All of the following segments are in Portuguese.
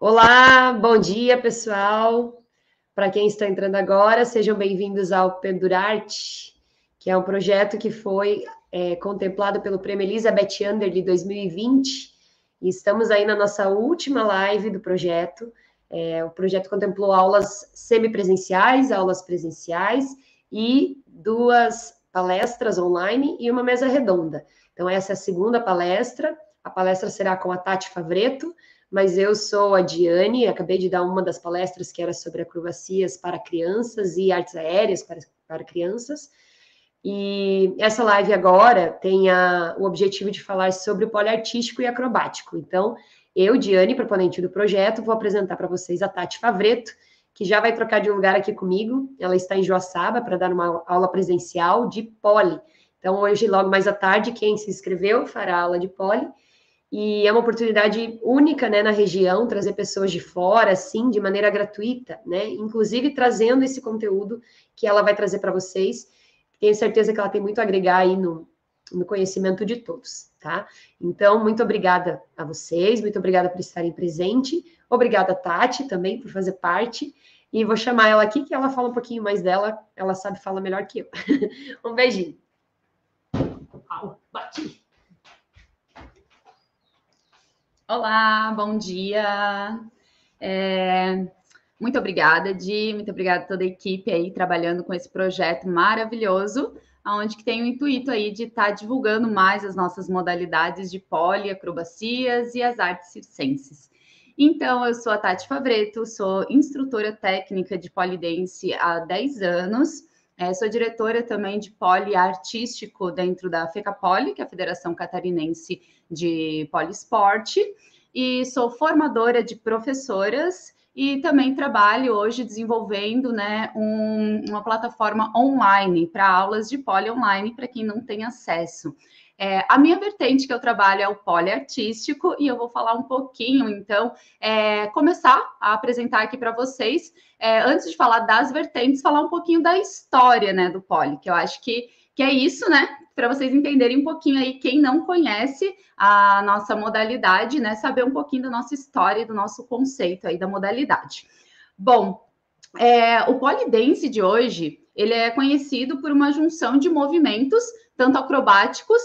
Olá, bom dia, pessoal. Para quem está entrando agora, sejam bem-vindos ao Pendurarte, que é um projeto que foi contemplado pelo Prêmio Elizabeth Under 2020. E estamos aí na nossa última live do projeto. O projeto contemplou aulas semipresenciais, aulas presenciais e 2 palestras online e uma mesa redonda. Então, essa é a segunda palestra. A palestra será com a Tati Favretto, mas eu sou a Diane, acabei de dar uma das palestras que era sobre acrobacias para crianças e artes aéreas para crianças. E essa live agora tem o objetivo de falar sobre o poliartístico e acrobático. Então, eu, Diane, proponente do projeto, vou apresentar para vocês a Tati Favretto, que já vai trocar de lugar aqui comigo. Ela está em Joaçaba para dar uma aula presencial de poli. Então, hoje, logo mais à tarde, quem se inscreveu fará aula de poli. E é uma oportunidade única, né, na região, trazer pessoas de fora, assim, de maneira gratuita, né? Inclusive trazendo esse conteúdo que ela vai trazer para vocês. Tenho certeza que ela tem muito a agregar aí no conhecimento de todos, tá? Então, muito obrigada a vocês, muito obrigada por estarem presentes. Obrigada, Tati, também, por fazer parte. E vou chamar ela aqui, que ela fala um pouquinho mais dela. Ela sabe falar melhor que eu. Um beijinho. Au, bati. Olá, bom dia. Muito obrigada, Di, muito obrigada a toda a equipe aí trabalhando com esse projeto maravilhoso, onde que tem o intuito aí de estar divulgando mais as nossas modalidades de poli, acrobacias e as artes circenses. Então, eu sou a Tati Favretto, sou instrutora técnica de polidense há 10 anos, sou diretora também de poli artístico dentro da FECAPOLI, que é a Federação Catarinense de Poliesporte, e sou formadora de professoras e também trabalho hoje desenvolvendo, né, uma plataforma online para aulas de poli online para quem não tem acesso. A minha vertente que eu trabalho é o poliartístico e eu vou falar um pouquinho, então, começar a apresentar aqui para vocês, antes de falar das vertentes, falar um pouquinho da história, né, do poli, que eu acho que é isso, né, para vocês entenderem um pouquinho aí, quem não conhece a nossa modalidade, né, saber um pouquinho da nossa história e do nosso conceito aí da modalidade. Bom, o polidense de hoje, ele é conhecido por uma junção de movimentos, tanto acrobáticos,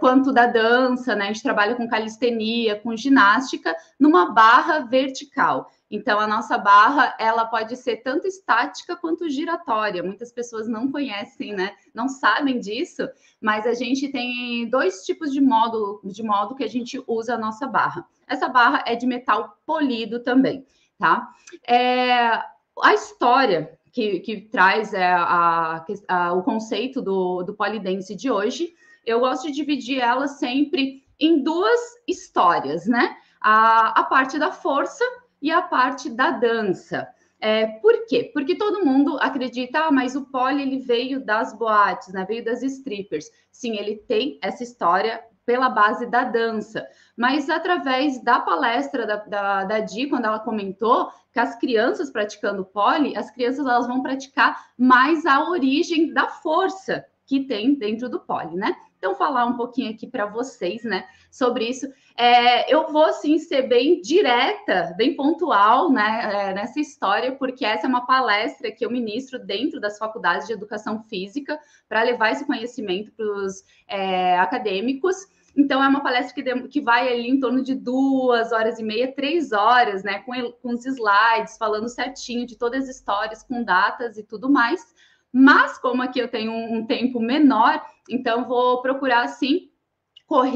quanto da dança, né? A gente trabalha com calistenia, com ginástica, numa barra vertical. Então, a nossa barra, ela pode ser tanto estática quanto giratória. Muitas pessoas não conhecem, né? Não sabem disso, mas a gente tem 2 tipos de modo que a gente usa a nossa barra. Essa barra é de metal polido também, tá? A história que traz o conceito do polidense de hoje, eu gosto de dividir ela sempre em 2 histórias, né? A parte da força e a parte da dança. Por quê? Porque todo mundo acredita, mas o poli ele veio das boates, né? Veio das strippers. Sim, ele tem essa história pela base da dança, mas através da palestra da Di, quando ela comentou que as crianças praticando poli, as crianças elas vão praticar mais a origem da força que tem dentro do poli, né? Então, falar um pouquinho aqui para vocês, né, sobre isso. Eu vou, assim, ser bem direta, bem pontual, né, nessa história, porque essa é uma palestra que eu ministro dentro das faculdades de educação física para levar esse conhecimento para os acadêmicos. Então, é uma palestra que vai ali em torno de 2h30, 3 horas, né? Com os slides, falando certinho de todas as histórias, com datas e tudo mais. Mas, como aqui eu tenho um tempo menor, então vou procurar, assim,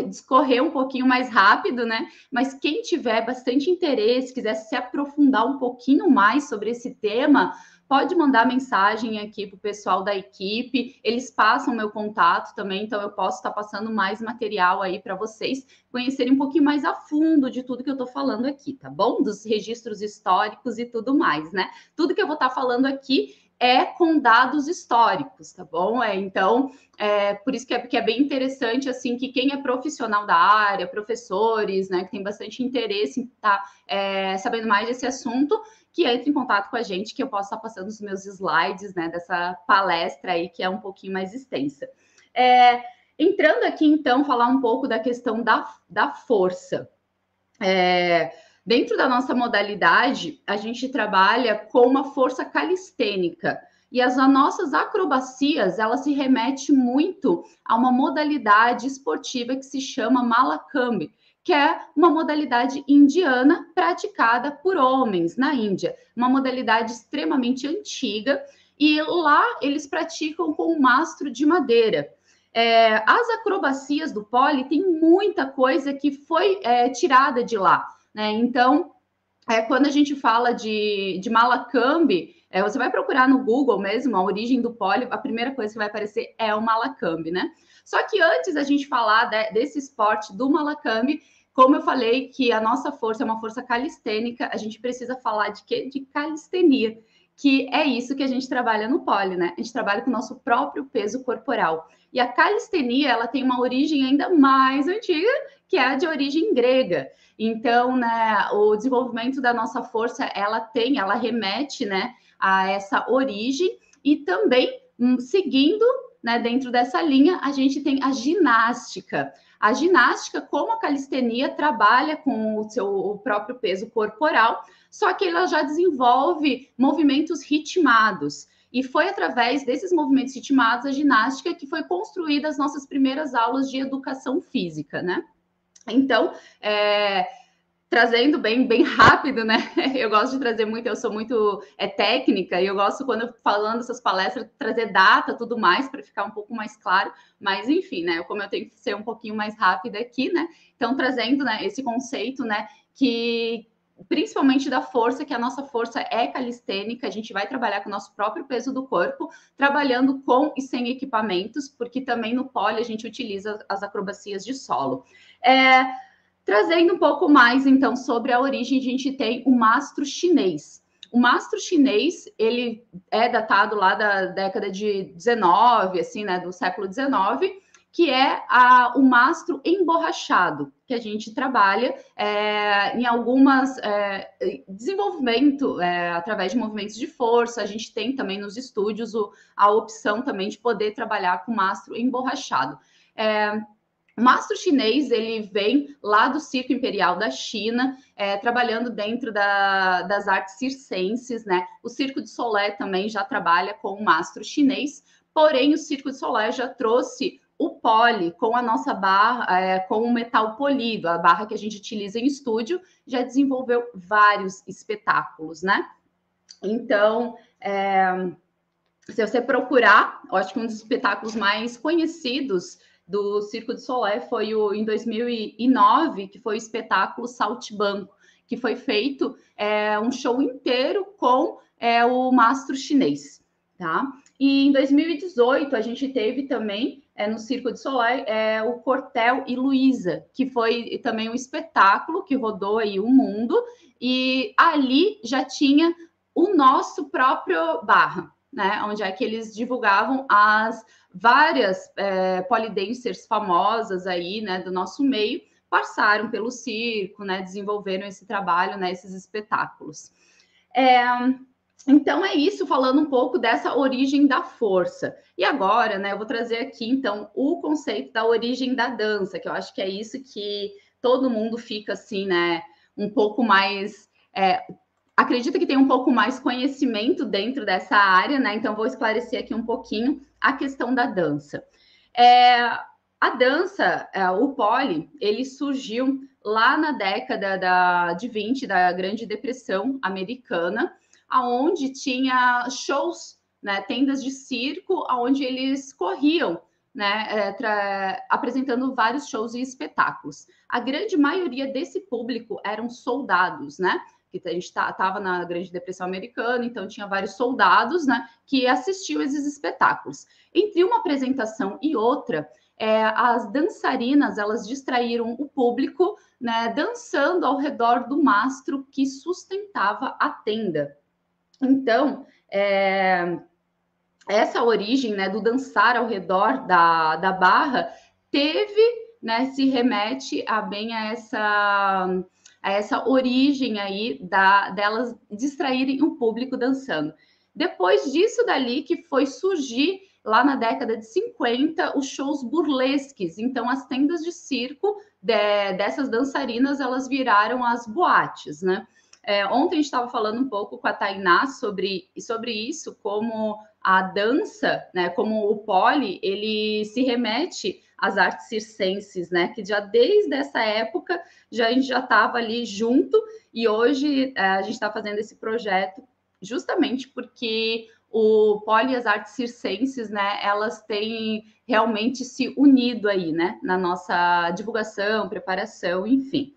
discorrer um pouquinho mais rápido, né? Mas quem tiver bastante interesse, quiser se aprofundar um pouquinho mais sobre esse tema, pode mandar mensagem aqui para o pessoal da equipe, eles passam meu contato também, então eu posso estar passando mais material aí para vocês conhecerem um pouquinho mais a fundo de tudo que eu estou falando aqui, tá bom? Dos registros históricos e tudo mais, né? Tudo que eu vou estar falando aqui é com dados históricos, tá bom? Então, por isso que é bem interessante, assim, que quem é profissional da área, professores, né, que tem bastante interesse em estar sabendo mais desse assunto, que entre em contato com a gente, que eu posso estar passando os meus slides, né, dessa palestra aí, que é um pouquinho mais extensa. Entrando aqui, então, falar um pouco da questão da força. Dentro da nossa modalidade, a gente trabalha com uma força calistênica. E as nossas acrobacias, ela se remete muito a uma modalidade esportiva que se chama Malakambhi, que é uma modalidade indiana praticada por homens na Índia, uma modalidade extremamente antiga, e lá eles praticam com um mastro de madeira. As acrobacias do pole tem muita coisa que foi tirada de lá, né? Então, quando a gente fala de Malakambhi, você vai procurar no Google mesmo a origem do pole, a primeira coisa que vai aparecer é o Malakambhi, né? Só que antes da gente falar desse esporte do Malakambhi, como eu falei que a nossa força é uma força calistênica, a gente precisa falar de quê? De calistenia, que é isso que a gente trabalha no pole, né? A gente trabalha com o nosso próprio peso corporal. E a calistenia, ela tem uma origem ainda mais antiga, que é a de origem grega. Então, né, o desenvolvimento da nossa força, ela remete, né, a essa origem e também seguindo, né, dentro dessa linha, a gente tem a ginástica. A ginástica, como a calistenia, trabalha com o próprio peso corporal, só que ela já desenvolve movimentos ritmados. E foi através desses movimentos ritmados, a ginástica, que foi construída as nossas primeiras aulas de educação física, né? Então, trazendo bem rápido, né? Eu gosto de trazer muito, eu sou muito técnica, e eu gosto, quando eu falando essas palestras, trazer data, tudo mais, para ficar um pouco mais claro, mas enfim, né? Como eu tenho que ser um pouquinho mais rápida aqui, né? Então, trazendo, né, esse conceito, né, que principalmente da força, que a nossa força é calistênica, a gente vai trabalhar com o nosso próprio peso do corpo, trabalhando com e sem equipamentos, porque também no pole a gente utiliza as acrobacias de solo. Trazendo um pouco mais, então, sobre a origem, a gente tem o mastro chinês. O mastro chinês, ele é datado lá da década de 19, assim, né, do século 19, que é o mastro emborrachado, que a gente trabalha em algumas desenvolvimento através de movimentos de força. A gente tem também nos estúdios a opção também de poder trabalhar com mastro emborrachado. O mastro chinês, ele vem lá do Circo Imperial da China, trabalhando dentro das artes circenses, né? O Circo de Soleil também já trabalha com o mastro chinês, porém o Circo de Soleil já trouxe o pole com a nossa barra, com o metal polido, a barra que a gente utiliza em estúdio, já desenvolveu vários espetáculos, né? Então, se você procurar, eu acho que um dos espetáculos mais conhecidos do Circo de Soleil foi em 2009, que foi o espetáculo Saltimbanco, que foi feito um show inteiro com o mastro chinês, tá? E em 2018 a gente teve também no Circo de Soleil o Cortel e Luísa, que foi também um espetáculo que rodou aí o mundo, e ali já tinha o nosso próprio barra, né? Onde é que eles divulgavam as várias polidancers famosas aí, né, do nosso meio, passaram pelo circo, né, desenvolveram esse trabalho, né, esses espetáculos. Então é isso, falando um pouco dessa origem da força. E agora, né, eu vou trazer aqui, então, o conceito da origem da dança, que eu acho que é isso que todo mundo fica, assim, né, um pouco mais... acredita que tem um pouco mais conhecimento dentro dessa área, né? Então, vou esclarecer aqui um pouquinho a questão da dança. A dança, o pole, ele surgiu lá na década de 20, da Grande Depressão Americana, onde tinha shows, né, tendas de circo, onde eles corriam, né, apresentando vários shows e espetáculos. A grande maioria desse público eram soldados, né? Que a gente estava na Grande Depressão Americana, então tinha vários soldados, né, que assistiam esses espetáculos. Entre uma apresentação e outra, as dançarinas, elas distraíram o público, né, dançando ao redor do mastro que sustentava a tenda. Então, essa origem, né, do dançar ao redor da barra né, se remete a essa origem aí delas distraírem o público dançando. Depois disso dali que foi surgir lá na década de 50, os shows burlesques. Então, as tendas de circo dessas dançarinas, elas viraram as boates, né? Ontem a gente estava falando um pouco com a Tainá sobre isso, como a dança, né, como o pole, ele se remete às artes circenses, né, que já desde essa época a gente já estava ali junto, e hoje a gente está fazendo esse projeto justamente porque o pole e as artes circenses, né, elas têm realmente se unido aí, né, na nossa divulgação, preparação, enfim.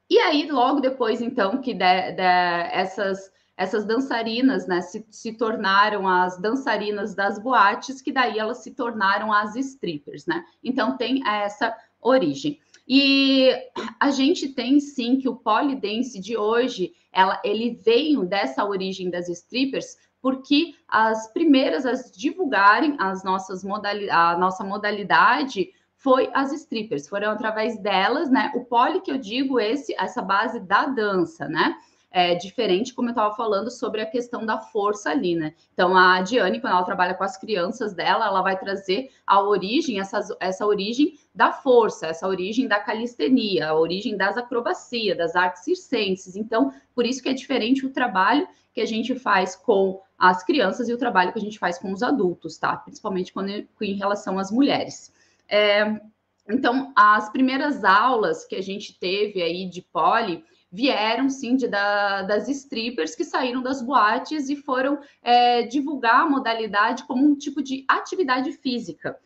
E aí, logo depois, então, que essas dançarinas, né, se tornaram as dançarinas das boates, que daí elas se tornaram as strippers, né? Então, tem essa origem. E a gente tem, sim, que o polidense de hoje, ele veio dessa origem das strippers, porque as primeiras a divulgarem a nossa modalidade foi as strippers, foram através delas, né? O pole que eu digo, essa base da dança, né? Diferente, como eu estava falando, sobre a questão da força ali, né? Então, a Diane, quando ela trabalha com as crianças dela, ela vai trazer a origem, essa origem da força, essa origem da calistenia, a origem das acrobacias, das artes circenses. Então, por isso que é diferente o trabalho que a gente faz com as crianças e o trabalho que a gente faz com os adultos, tá? Principalmente em relação às mulheres. Então, as primeiras aulas que a gente teve aí de pole vieram, sim, das strippers que saíram das boates e foram divulgar a modalidade como um tipo de atividade física.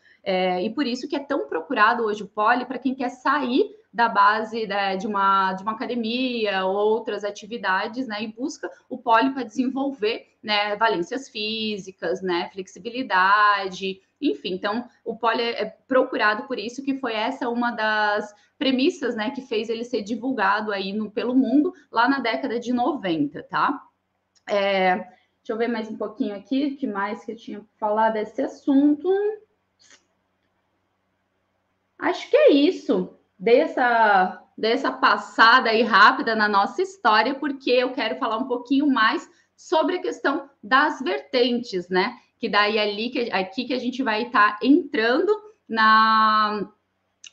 E por isso que é tão procurado hoje o pole para quem quer sair da base, né, de uma academia ou outras atividades, né, e busca o pole para desenvolver, né, valências físicas, né, flexibilidade, enfim. Então, o pole é procurado por isso, que foi essa uma das premissas, né, que fez ele ser divulgado aí pelo mundo lá na década de 90, tá? Deixa eu ver mais um pouquinho aqui, o que mais que eu tinha que falar desse assunto. Acho que é isso. Dei essa passada aí rápida na nossa história, porque eu quero falar um pouquinho mais sobre a questão das vertentes, né? Que daí aqui que a gente vai estar entrando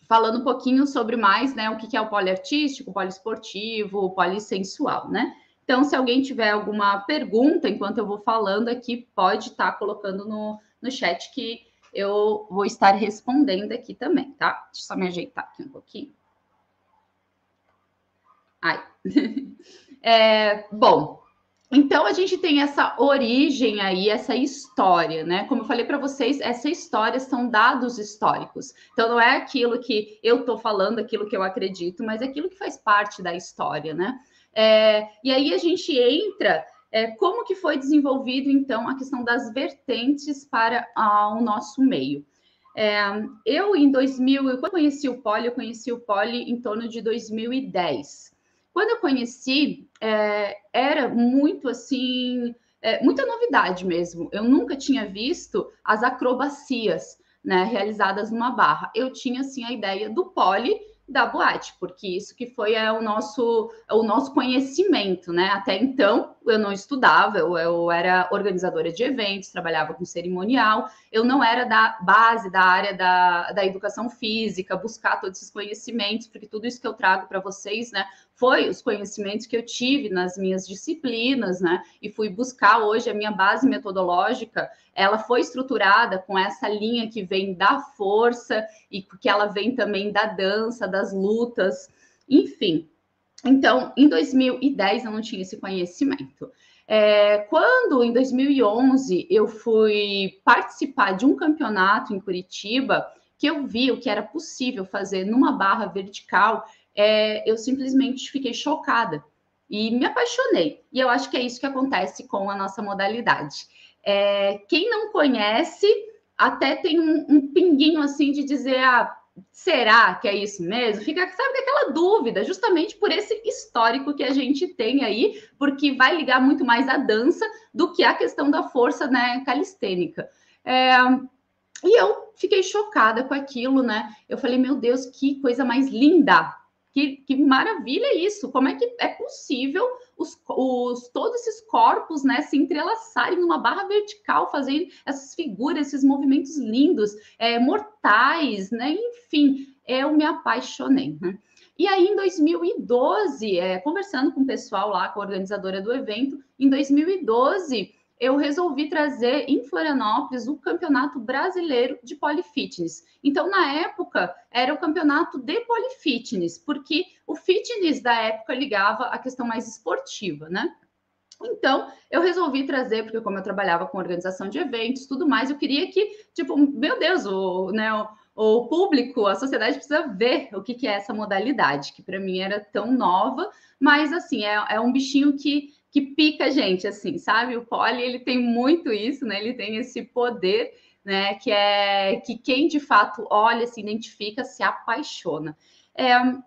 falando um pouquinho sobre mais, né? O que é o poliartístico, o poliesportivo, o polissensual, né? Então, se alguém tiver alguma pergunta enquanto eu vou falando aqui, pode estar colocando no chat que eu vou estar respondendo aqui também, tá? Deixa eu só me ajeitar aqui um pouquinho. Ai. Bom, então a gente tem essa origem aí, essa história, né? Como eu falei para vocês, essa história são dados históricos. Então não é aquilo que eu estou falando, aquilo que eu acredito, mas é aquilo que faz parte da história, né? E aí a gente entra como que foi desenvolvido, então, a questão das vertentes para o nosso meio. Eu, em 2000, quando eu conheci o pole em torno de 2010. Quando eu conheci, era muito, assim, muita novidade mesmo. Eu nunca tinha visto as acrobacias, né, realizadas numa barra. Eu tinha, assim, a ideia do pole da boate, porque isso que foi o nosso conhecimento, né? Até então, eu não estudava, eu era organizadora de eventos, trabalhava com cerimonial, eu não era da base, da área da educação física, buscar todos esses conhecimentos, porque tudo isso que eu trago para vocês, né, foi os conhecimentos que eu tive nas minhas disciplinas, né, e fui buscar hoje a minha base metodológica, ela foi estruturada com essa linha que vem da força e que ela vem também da dança, das lutas, enfim. Então, em 2010 eu não tinha esse conhecimento. Quando, em 2011, eu fui participar de um campeonato em Curitiba, que eu vi o que era possível fazer numa barra vertical, eu simplesmente fiquei chocada e me apaixonei. E eu acho que é isso que acontece com a nossa modalidade. Quem não conhece, até tem um pinguinho assim de dizer, será que é isso mesmo? Fica, sabe, aquela dúvida, justamente por esse histórico que a gente tem aí, porque vai ligar muito mais à dança do que à questão da força, né, calistênica. E eu fiquei chocada com aquilo, né? Eu falei, meu Deus, que coisa mais linda! que maravilha isso! Como é que é possível todos esses corpos, né, se entrelaçarem numa barra vertical, fazendo essas figuras, esses movimentos lindos, mortais, né? Enfim, eu me apaixonei, né? E aí, em 2012, conversando com o pessoal lá, com a organizadora do evento, em 2012, eu resolvi trazer em Florianópolis o Campeonato Brasileiro de Polifitness. Então, na época, era o campeonato de polifitness, porque o fitness da época ligava a questão mais esportiva, né? Então, eu resolvi trazer, porque como eu trabalhava com organização de eventos, tudo mais, eu queria que, tipo, meu Deus, o público, a sociedade precisa ver o que é essa modalidade, que para mim era tão nova, mas, assim, é um bichinho que pica a gente, assim, sabe? O pole, ele tem muito isso, né? Ele tem esse poder, né? Que quem, de fato, olha, se identifica, se apaixona.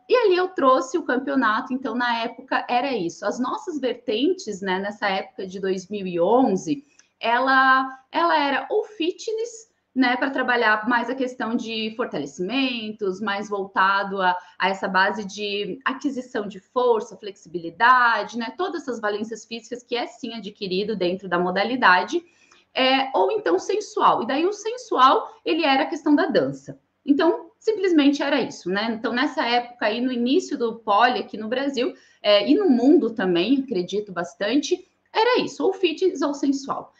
E ali eu trouxe o campeonato, então na época era isso. As nossas vertentes, né, nessa época de 2011, ela era o fitness, né, para trabalhar mais a questão de fortalecimentos, mais voltado a essa base de aquisição de força, flexibilidade, né, todas essas valências físicas que é sim adquirido dentro da modalidade, ou então sensual. E daí o sensual, ele era a questão da dança. Então, simplesmente era isso, né? Então, nessa época aí, no início do pole aqui no Brasil, e no mundo também, acredito bastante, era isso, ou fitness ou sensual.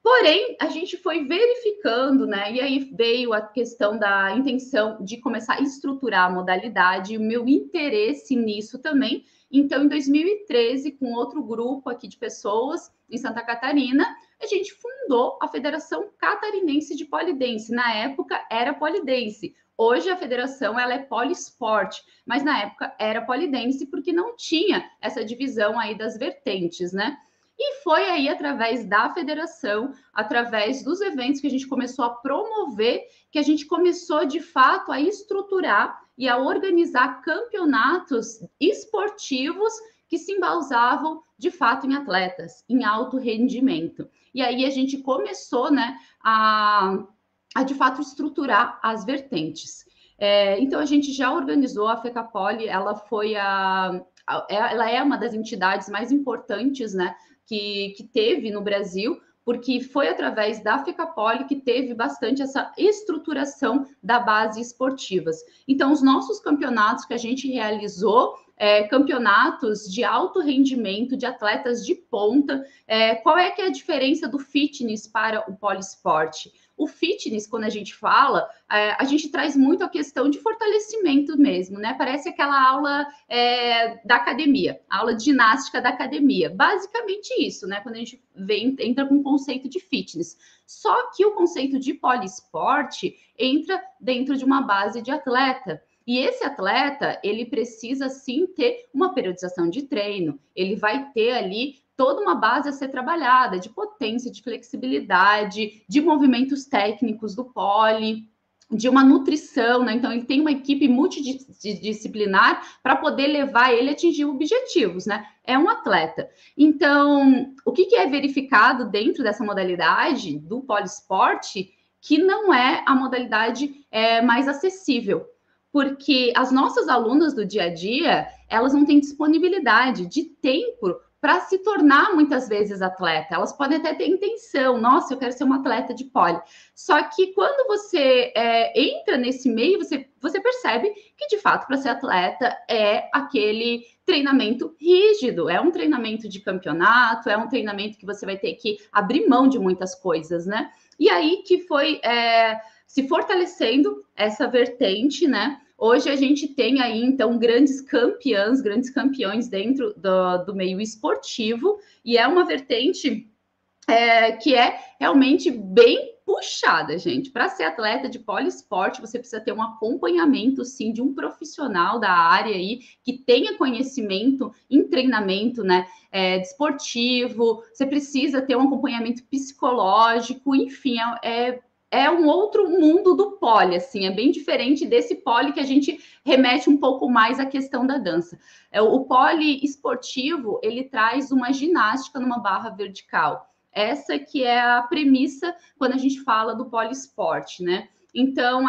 Porém, a gente foi verificando, né? E aí veio a questão da intenção de começar a estruturar a modalidade, o meu interesse nisso também. Então, em 2013, com outro grupo aqui de pessoas em Santa Catarina, a gente fundou a Federação Catarinense de Polidense. Na época era polidense. Hoje a federação ela é poliesporte, mas na época era polidense porque não tinha essa divisão aí das vertentes, né? E foi aí através da federação, através dos eventos que a gente começou a promover, que a gente começou de fato a estruturar e a organizar campeonatos esportivos que se embasavam de fato em atletas, em alto rendimento. E aí a gente começou, né, a de fato estruturar as vertentes. Então a gente já organizou a FECAPOLI, ela é uma das entidades mais importantes, né, que teve no Brasil, porque foi através da FECAPOLI que teve bastante essa estruturação da base esportivas. Então, os nossos campeonatos que a gente realizou, campeonatos de alto rendimento, de atletas de ponta. Qual é que é a diferença do fitness para o poliesporte? O fitness, quando a gente fala, a gente traz muito a questão de fortalecimento mesmo, né? Parece aquela aula da academia, a aula de ginástica da academia. Basicamente isso, né? Quando a gente entra com o conceito de fitness. Só que o conceito de poliesporte entra dentro de uma base de atleta. E esse atleta, ele precisa sim ter uma periodização de treino, ele vai ter ali toda uma base a ser trabalhada, de potência, de flexibilidade, de movimentos técnicos do pole, de uma nutrição, né? Então, ele tem uma equipe multidisciplinar para poder levar ele a atingir objetivos, né? É um atleta. Então, o que é verificado dentro dessa modalidade do poliesporte, que não é a modalidade mais acessível, porque as nossas alunas do dia a dia, elas não têm disponibilidade de tempo para se tornar muitas vezes atleta. Elas podem até ter intenção, nossa, eu quero ser uma atleta de pole. Só que quando você entra nesse meio, você percebe que, de fato, para ser atleta é aquele treinamento rígido, é um treinamento de campeonato, é um treinamento que você vai ter que abrir mão de muitas coisas, né? E aí que foi se fortalecendo essa vertente, né? Hoje a gente tem aí, então, grandes campeões dentro do meio esportivo, e é uma vertente que é realmente bem puxada, gente. Para ser atleta de poliesporte, você precisa ter um acompanhamento, sim, de um profissional da área aí, que tenha conhecimento em treinamento, né, desportivo, você precisa ter um acompanhamento psicológico, enfim, é um outro mundo do pole, assim, é bem diferente desse pole que a gente remete um pouco mais à questão da dança. O pole esportivo, ele traz uma ginástica numa barra vertical. Essa que é a premissa quando a gente fala do poliesporte, né? Então,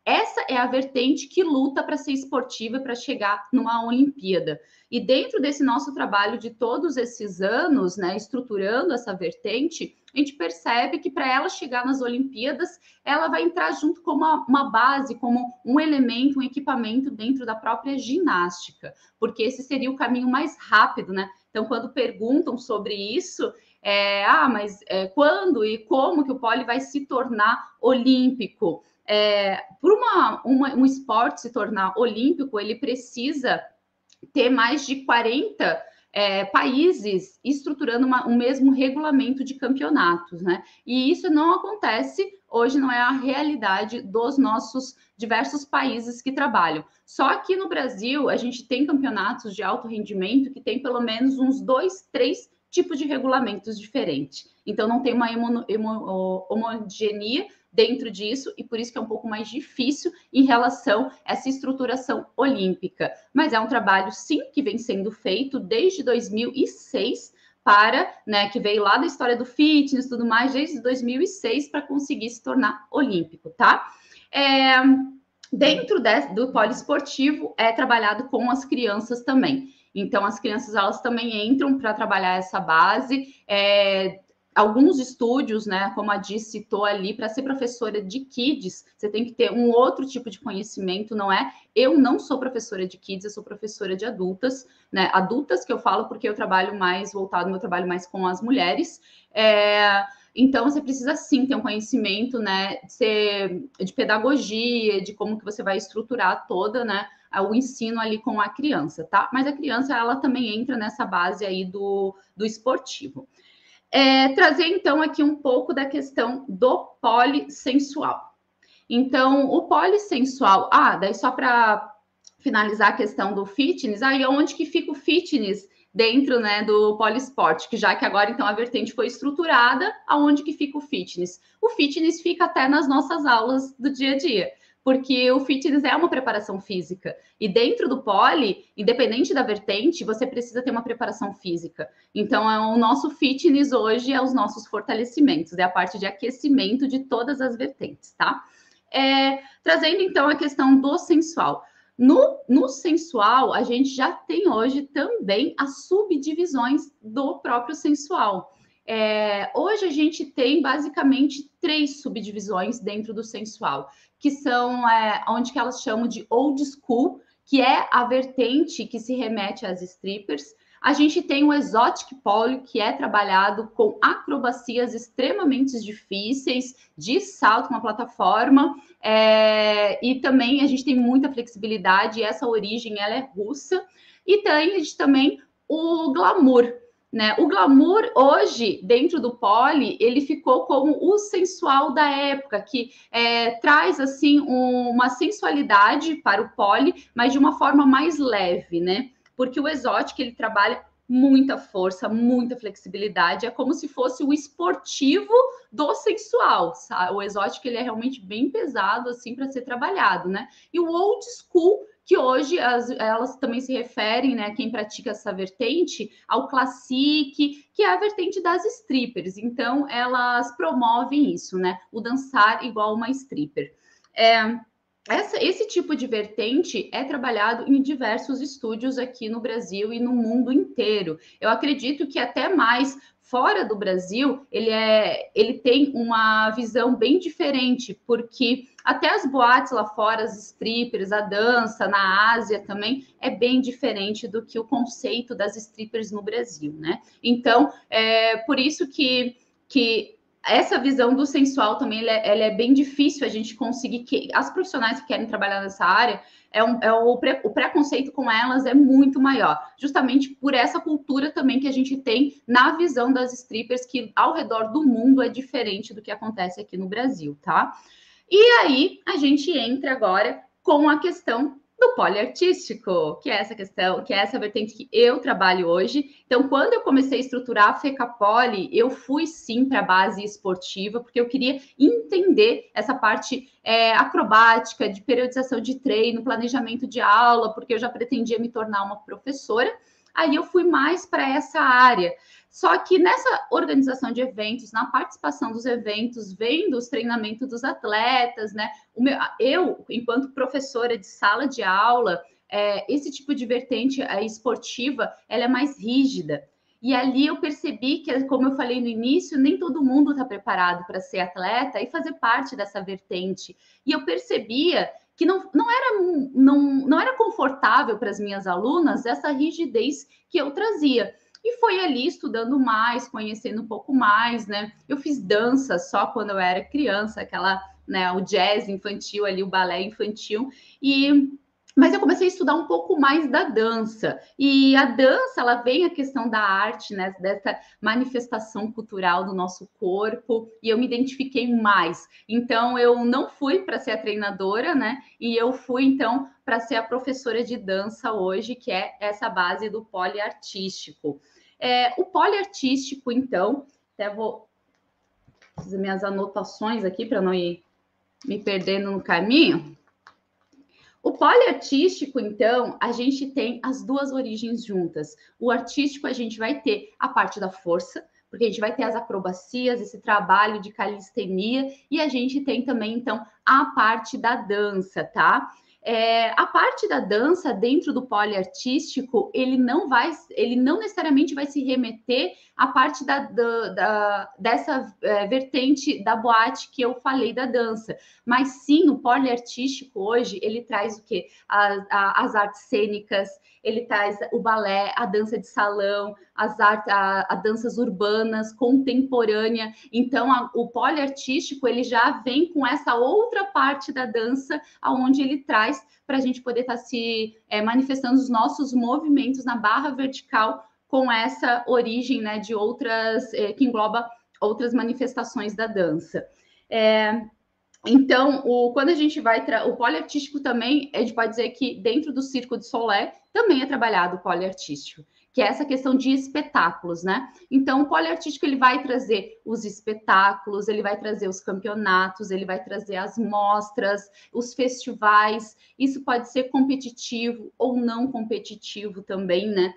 essa é a vertente que luta para ser esportiva e para chegar numa Olimpíada. E dentro desse nosso trabalho de todos esses anos, né, estruturando essa vertente, a gente percebe que para ela chegar nas Olimpíadas, ela vai entrar junto com uma base, como um elemento, um equipamento dentro da própria ginástica, porque esse seria o caminho mais rápido, né? Então, quando perguntam sobre isso, mas quando e como que o pole vai se tornar olímpico? Para um esporte se tornar olímpico, ele precisa ter mais de 40 países estruturando um mesmo regulamento de campeonatos, né? E isso não acontece, hoje não é a realidade dos nossos diversos países que trabalham. Só aqui no Brasil, a gente tem campeonatos de alto rendimento que tem pelo menos uns 2, 3 tipos de regulamentos diferentes. Então, não tem uma homogeneia dentro disso, e por isso que é um pouco mais difícil em relação a essa estruturação olímpica. Mas é um trabalho, sim, que vem sendo feito desde 2006, que veio lá da história do fitness e tudo mais, desde 2006, para conseguir se tornar olímpico, tá? Dentro do poliesportivo, é trabalhado com as crianças também. Então, as crianças, elas também entram para trabalhar essa base, alguns estúdios, né, como a Di citou ali, para ser professora de kids, você tem que ter um outro tipo de conhecimento, não é? Eu não sou professora de kids, eu sou professora de adultas, né? Adultas que eu falo porque eu trabalho mais voltado, meu trabalho mais com as mulheres. Então, você precisa sim ter um conhecimento, né, de pedagogia, de como que você vai estruturar toda, né, o ensino ali com a criança, tá? Mas a criança, ela também entra nessa base aí do esportivo. Trazer, então, aqui um pouco da questão do polissensual. Então, o polissensual... daí só para finalizar a questão do fitness, aí onde que fica o fitness dentro, né, do poliesporte? Que já que agora, então, a vertente foi estruturada, aonde que fica o fitness? O fitness fica até nas nossas aulas do dia a dia, porque o fitness é uma preparação física. E dentro do pole, independente da vertente, você precisa ter uma preparação física. Então, o nosso fitness hoje é os nossos fortalecimentos, é a parte de aquecimento de todas as vertentes, tá? Trazendo, então, a questão do sensual. No sensual, a gente já tem hoje também as subdivisões do próprio sensual. Hoje a gente tem basicamente 3 subdivisões dentro do sensual, que são onde que elas chamam de old school, que é a vertente que se remete às strippers. A gente tem o exotic pole, que é trabalhado com acrobacias extremamente difíceis, de salto com uma plataforma, e também a gente tem muita flexibilidade, e essa origem ela é russa. E tem a gente também o glamour, né? O glamour hoje, dentro do pole, ele ficou como o sensual da época, que traz assim uma sensualidade para o pole, mas de uma forma mais leve, né? Porque o exótico, ele trabalha muita força, muita flexibilidade, é como se fosse o esportivo do sensual, sabe? O exótico, ele é realmente bem pesado, assim, para ser trabalhado, né? E o old school, que hoje elas também se referem, né, quem pratica essa vertente, ao classic, que é a vertente das strippers. Então, elas promovem isso, né? O dançar igual uma stripper. Esse tipo de vertente é trabalhado em diversos estúdios aqui no Brasil e no mundo inteiro. Eu acredito que até mais fora do Brasil, ele tem uma visão bem diferente, porque até as boates lá fora, as strippers, a dança na Ásia também é bem diferente do que o conceito das strippers no Brasil, né? Então, por isso que essa visão do sensual também ela é bem difícil a gente conseguir, que as profissionais que querem trabalhar nessa área, o preconceito com elas é muito maior, justamente por essa cultura também que a gente tem na visão das strippers, que ao redor do mundo é diferente do que acontece aqui no Brasil, tá? E aí a gente entra agora com a questão do poliartístico, que é essa questão, que é essa vertente que eu trabalho hoje. Então, quando eu comecei a estruturar a FECAPOLI, eu fui sim para a base esportiva, porque eu queria entender essa parte acrobática, de periodização de treino, planejamento de aula, porque eu já pretendia me tornar uma professora. aí eu fui mais para essa área. Só que nessa organização de eventos, na participação dos eventos, vendo os treinamentos dos atletas, né? Eu, enquanto professora de sala de aula, esse tipo de vertente esportiva, ela é mais rígida. E ali eu percebi que, como eu falei no início, nem todo mundo está preparado para ser atleta e fazer parte dessa vertente. E eu percebia que não era confortável para as minhas alunas essa rigidez que eu trazia. E foi ali estudando mais, conhecendo um pouco mais, né? Eu fiz dança só quando eu era criança, aquela, né, o jazz infantil ali, o balé infantil, mas eu comecei a estudar um pouco mais da dança. E a dança, ela vem a questão da arte, né? Dessa manifestação cultural do nosso corpo, e eu me identifiquei mais. Então, eu não fui para ser a treinadora, né? E eu fui, então, para ser a professora de dança hoje, que é essa base do poliartístico. O poliartístico, então, até vou fazer minhas anotações aqui para não ir me perdendo no caminho. O poliartístico, então, a gente tem as duas origens juntas. O artístico, a gente vai ter a parte da força, porque a gente vai ter as acrobacias, esse trabalho de calistenia, e a gente tem também, então, a parte da dança, tá? A parte da dança dentro do poliartístico, ele não necessariamente vai se remeter à parte dessa vertente da boate que eu falei da dança, mas sim, o poliartístico hoje, ele traz o quê? As artes cênicas, ele traz o balé, a dança de salão, as danças urbanas, contemporânea. Então, o poliartístico, ele já vem com essa outra parte da dança, aonde ele traz para a gente poder estar se manifestando os nossos movimentos na barra vertical com essa origem, né, de outras, que engloba outras manifestações da dança. Então, quando a gente vai... O poliartístico também, a gente pode dizer que dentro do Circo de Solé também é trabalhado o poliartístico, que é essa questão de espetáculos, né? Então, o poliartístico, ele vai trazer os espetáculos, ele vai trazer os campeonatos, ele vai trazer as mostras, os festivais. Isso pode ser competitivo ou não competitivo também, né?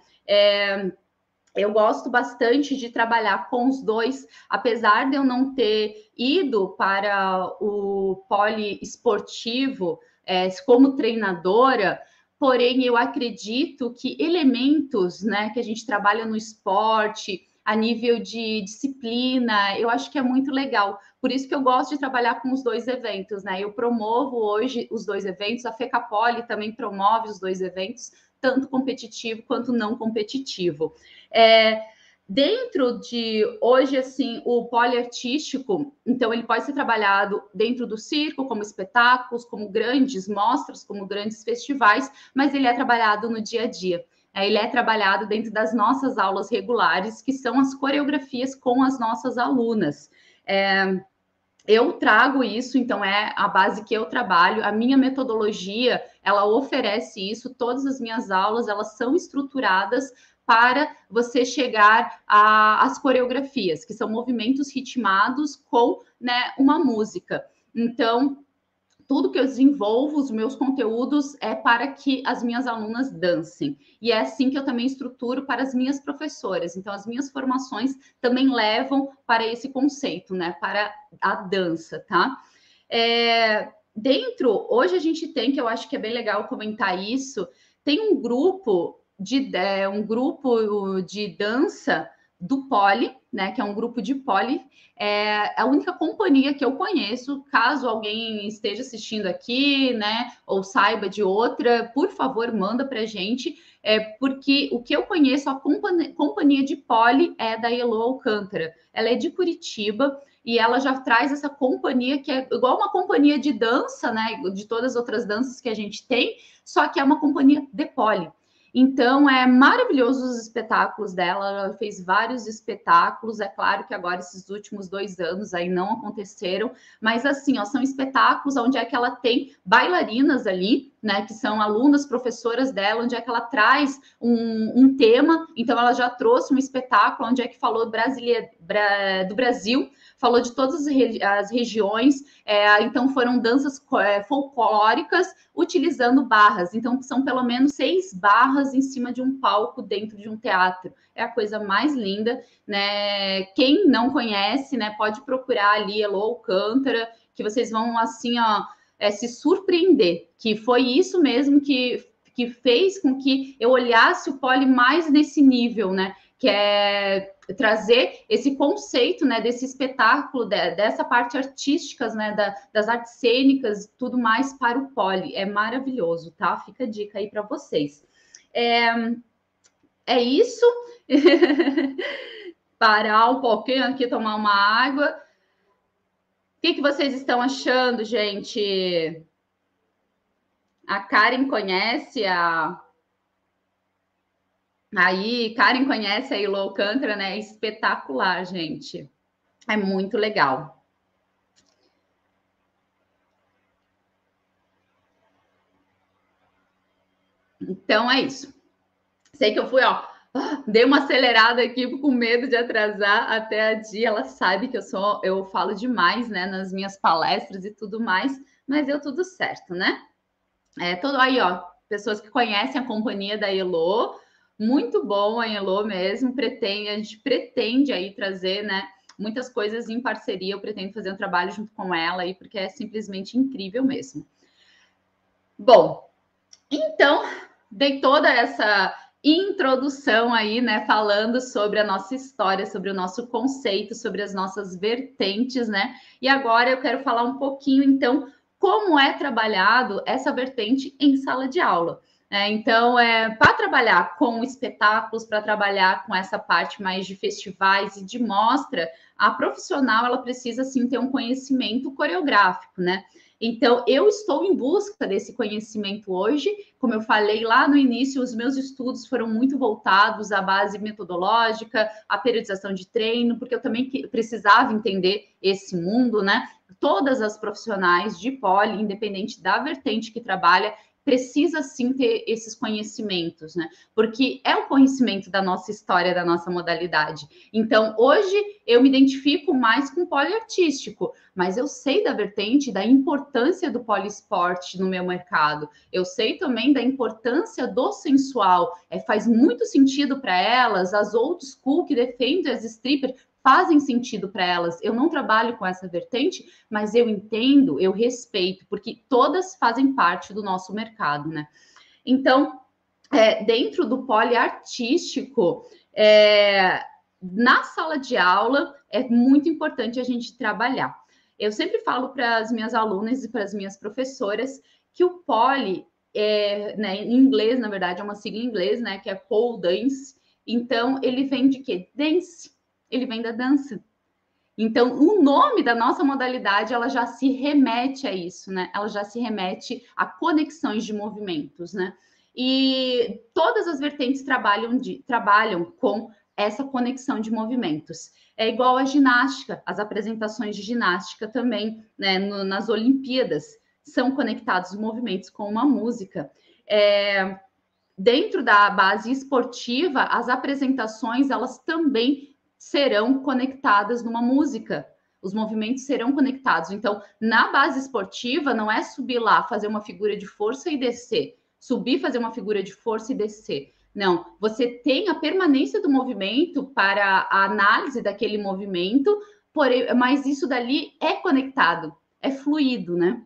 Eu gosto bastante de trabalhar com os dois, apesar de eu não ter ido para o poliesportivo como treinadora, porém eu acredito que elementos, né, que a gente trabalha no esporte, a nível de disciplina, eu acho que é muito legal. Por isso que eu gosto de trabalhar com os dois eventos, né? Eu promovo hoje os dois eventos, a FECAPOLI também promove os dois eventos, tanto competitivo quanto não competitivo. Dentro de hoje, assim, o poliartístico, então ele pode ser trabalhado dentro do circo, como espetáculos, como grandes mostras, como grandes festivais, mas ele é trabalhado no dia a dia. Ele é trabalhado dentro das nossas aulas regulares, que são as coreografias com as nossas alunas. Eu trago isso, então é a base que eu trabalho, a minha metodologia, ela oferece isso, todas as minhas aulas, elas são estruturadas para você chegar às coreografias, que são movimentos ritmados com, né, uma música. Então, tudo que eu desenvolvo, os meus conteúdos, é para que as minhas alunas dancem. E é assim que eu também estruturo para as minhas professoras. Então, as minhas formações também levam para esse conceito, né? Para a dança, tá? Hoje a gente tem, que eu acho que é bem legal comentar isso, tem um grupo de dança do Poli, né, que é um grupo de Poli, é a única companhia que eu conheço. Caso alguém esteja assistindo aqui, né, ou saiba de outra, por favor, manda para a gente, porque o que eu conheço, a companhia de Poli é da Elo Alcântara. Ela é de Curitiba e ela já traz essa companhia que é igual uma companhia de dança, né, de todas as outras danças que a gente tem, só que é uma companhia de Poli. Então, é maravilhoso os espetáculos dela, ela fez vários espetáculos, é claro que agora esses últimos 2 anos aí não aconteceram, mas assim, ó, são espetáculos onde é que ela tem bailarinas ali, né, que são alunas, professoras dela, onde é que ela traz um tema. Então, ela já trouxe um espetáculo onde é que falou do Brasil, falou de todas as regiões, então foram danças folclóricas utilizando barras. Então, são pelo menos 6 barras em cima de um palco dentro de um teatro. É a coisa mais linda, né? Quem não conhece, né, pode procurar ali Elô Alcântara, que vocês vão, assim, ó, se surpreender, que foi isso mesmo que fez com que eu olhasse o pole mais nesse nível, né? Que é trazer esse conceito, né, desse espetáculo, dessa parte artística, né, das artes cênicas, tudo mais para o pole. É maravilhoso, tá? Fica a dica aí para vocês. É isso. Parar um pouquinho aqui, tomar uma água. O que vocês estão achando, gente? A Karen conhece Karen conhece a Elô Alcântara, né? É espetacular, gente. É muito legal. Então é isso. Sei que eu fui, ó, dei uma acelerada aqui com medo de atrasar até a Dia. Ela sabe que eu falo demais, né, nas minhas palestras e tudo mais, mas deu tudo certo, né? Todo aí, ó, pessoas que conhecem a companhia da Elô, muito bom a Elô mesmo, a gente pretende aí trazer, né, muitas coisas em parceria. Eu pretendo fazer um trabalho junto com ela aí, porque é simplesmente incrível mesmo. Bom, então, dei toda essa introdução aí, né, falando sobre a nossa história, sobre o nosso conceito, sobre as nossas vertentes, né? E agora eu quero falar um pouquinho, então, como é trabalhado essa vertente em sala de aula. Então, para trabalhar com espetáculos, para trabalhar com essa parte mais de festivais e de mostra, a profissional ela precisa sim ter um conhecimento coreográfico, né? Então, eu estou em busca desse conhecimento hoje. Como eu falei lá no início, os meus estudos foram muito voltados à base metodológica, à periodização de treino, porque eu também precisava entender esse mundo, né? Todas as profissionais de pole, independente da vertente que trabalha, precisa sim ter esses conhecimentos, né? Porque é o conhecimento da nossa história, da nossa modalidade. Então, hoje eu me identifico mais com poliartístico, mas eu sei da vertente, da importância do poliesporte no meu mercado. Eu sei também da importância do sensual. Faz muito sentido para elas, as old school que defendem as strippers, fazem sentido para elas. Eu não trabalho com essa vertente, mas eu entendo, eu respeito, porque todas fazem parte do nosso mercado, né? Então, dentro do poliartístico, na sala de aula, é muito importante a gente trabalhar. Eu sempre falo para as minhas alunas e para as minhas professoras que o pole, né, em inglês, na verdade, é uma sigla em inglês, né, que é pole dance. Então, ele vem de quê? Dance. Ele vem da dança. Então, o nome da nossa modalidade, ela já se remete a isso, né? Ela já se remete a conexões de movimentos, né? E todas as vertentes trabalham com essa conexão de movimentos. É igual a ginástica, as apresentações de ginástica também, né? Nas Olimpíadas, são conectados movimentos com uma música. Dentro da base esportiva, as apresentações, elas também serão conectadas numa música. Os movimentos serão conectados. Então, na base esportiva, não é subir lá, fazer uma figura de força e descer. Subir, fazer uma figura de força e descer. Não, você tem a permanência do movimento para a análise daquele movimento, porém, mas isso dali é conectado, é fluido, né?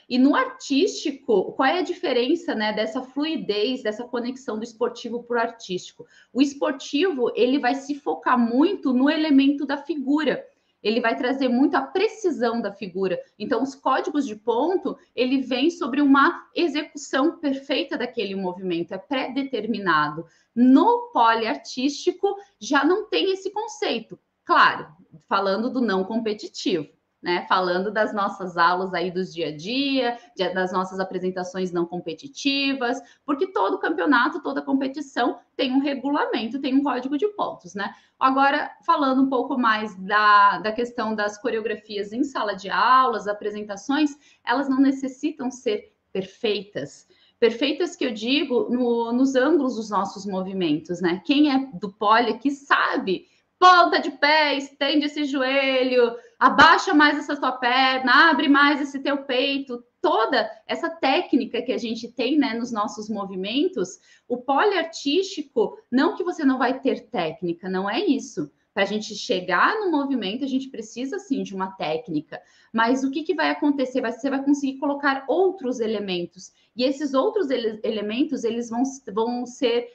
E no artístico, qual é a diferença, né, dessa fluidez, dessa conexão do esportivo para o artístico? O esportivo, ele vai se focar muito no elemento da figura. Ele vai trazer muito a precisão da figura. Então, os códigos de ponto, ele vem sobre uma execução perfeita daquele movimento, é pré-determinado. No poliartístico, já não tem esse conceito. Claro, falando do não competitivo. Né, falando das nossas aulas aí dos dia a dia, das nossas apresentações não competitivas, porque todo campeonato, toda competição tem um regulamento, tem um código de pontos, né? Agora, falando um pouco mais da questão das coreografias em sala de aulas, apresentações, elas não necessitam ser perfeitas. Perfeitas que eu digo nos ângulos dos nossos movimentos, né? Quem é do poli aqui sabe, ponta de pé, estende esse joelho, abaixa mais essa tua perna, abre mais esse teu peito, toda essa técnica que a gente tem, né, nos nossos movimentos. O poliartístico, não que você não vai ter técnica, não é isso. Para a gente chegar no movimento, a gente precisa, sim, de uma técnica. Mas o que vai acontecer? Você vai conseguir colocar outros elementos. E esses outros elementos, eles vão ser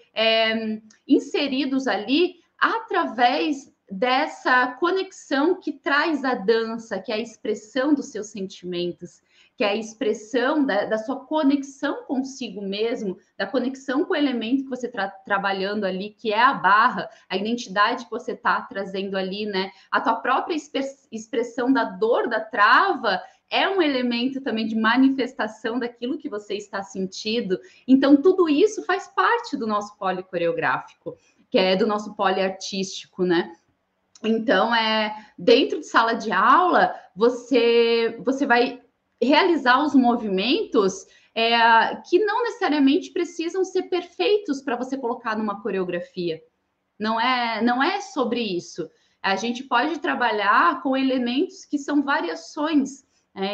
inseridos ali através dessa conexão que traz a dança, que é a expressão dos seus sentimentos, que é a expressão da sua conexão consigo mesmo, da conexão com o elemento que você está trabalhando ali, que é a barra, a identidade que você está trazendo ali, né? A tua própria expressão da dor, da trava, é um elemento também de manifestação daquilo que você está sentindo. Então, tudo isso faz parte do nosso policoreográfico, que é do nosso poliartístico, né? Então, dentro de sala de aula, você vai realizar os movimentos que não necessariamente precisam ser perfeitos para você colocar numa coreografia. Não é sobre isso. A gente pode trabalhar com elementos que são variações.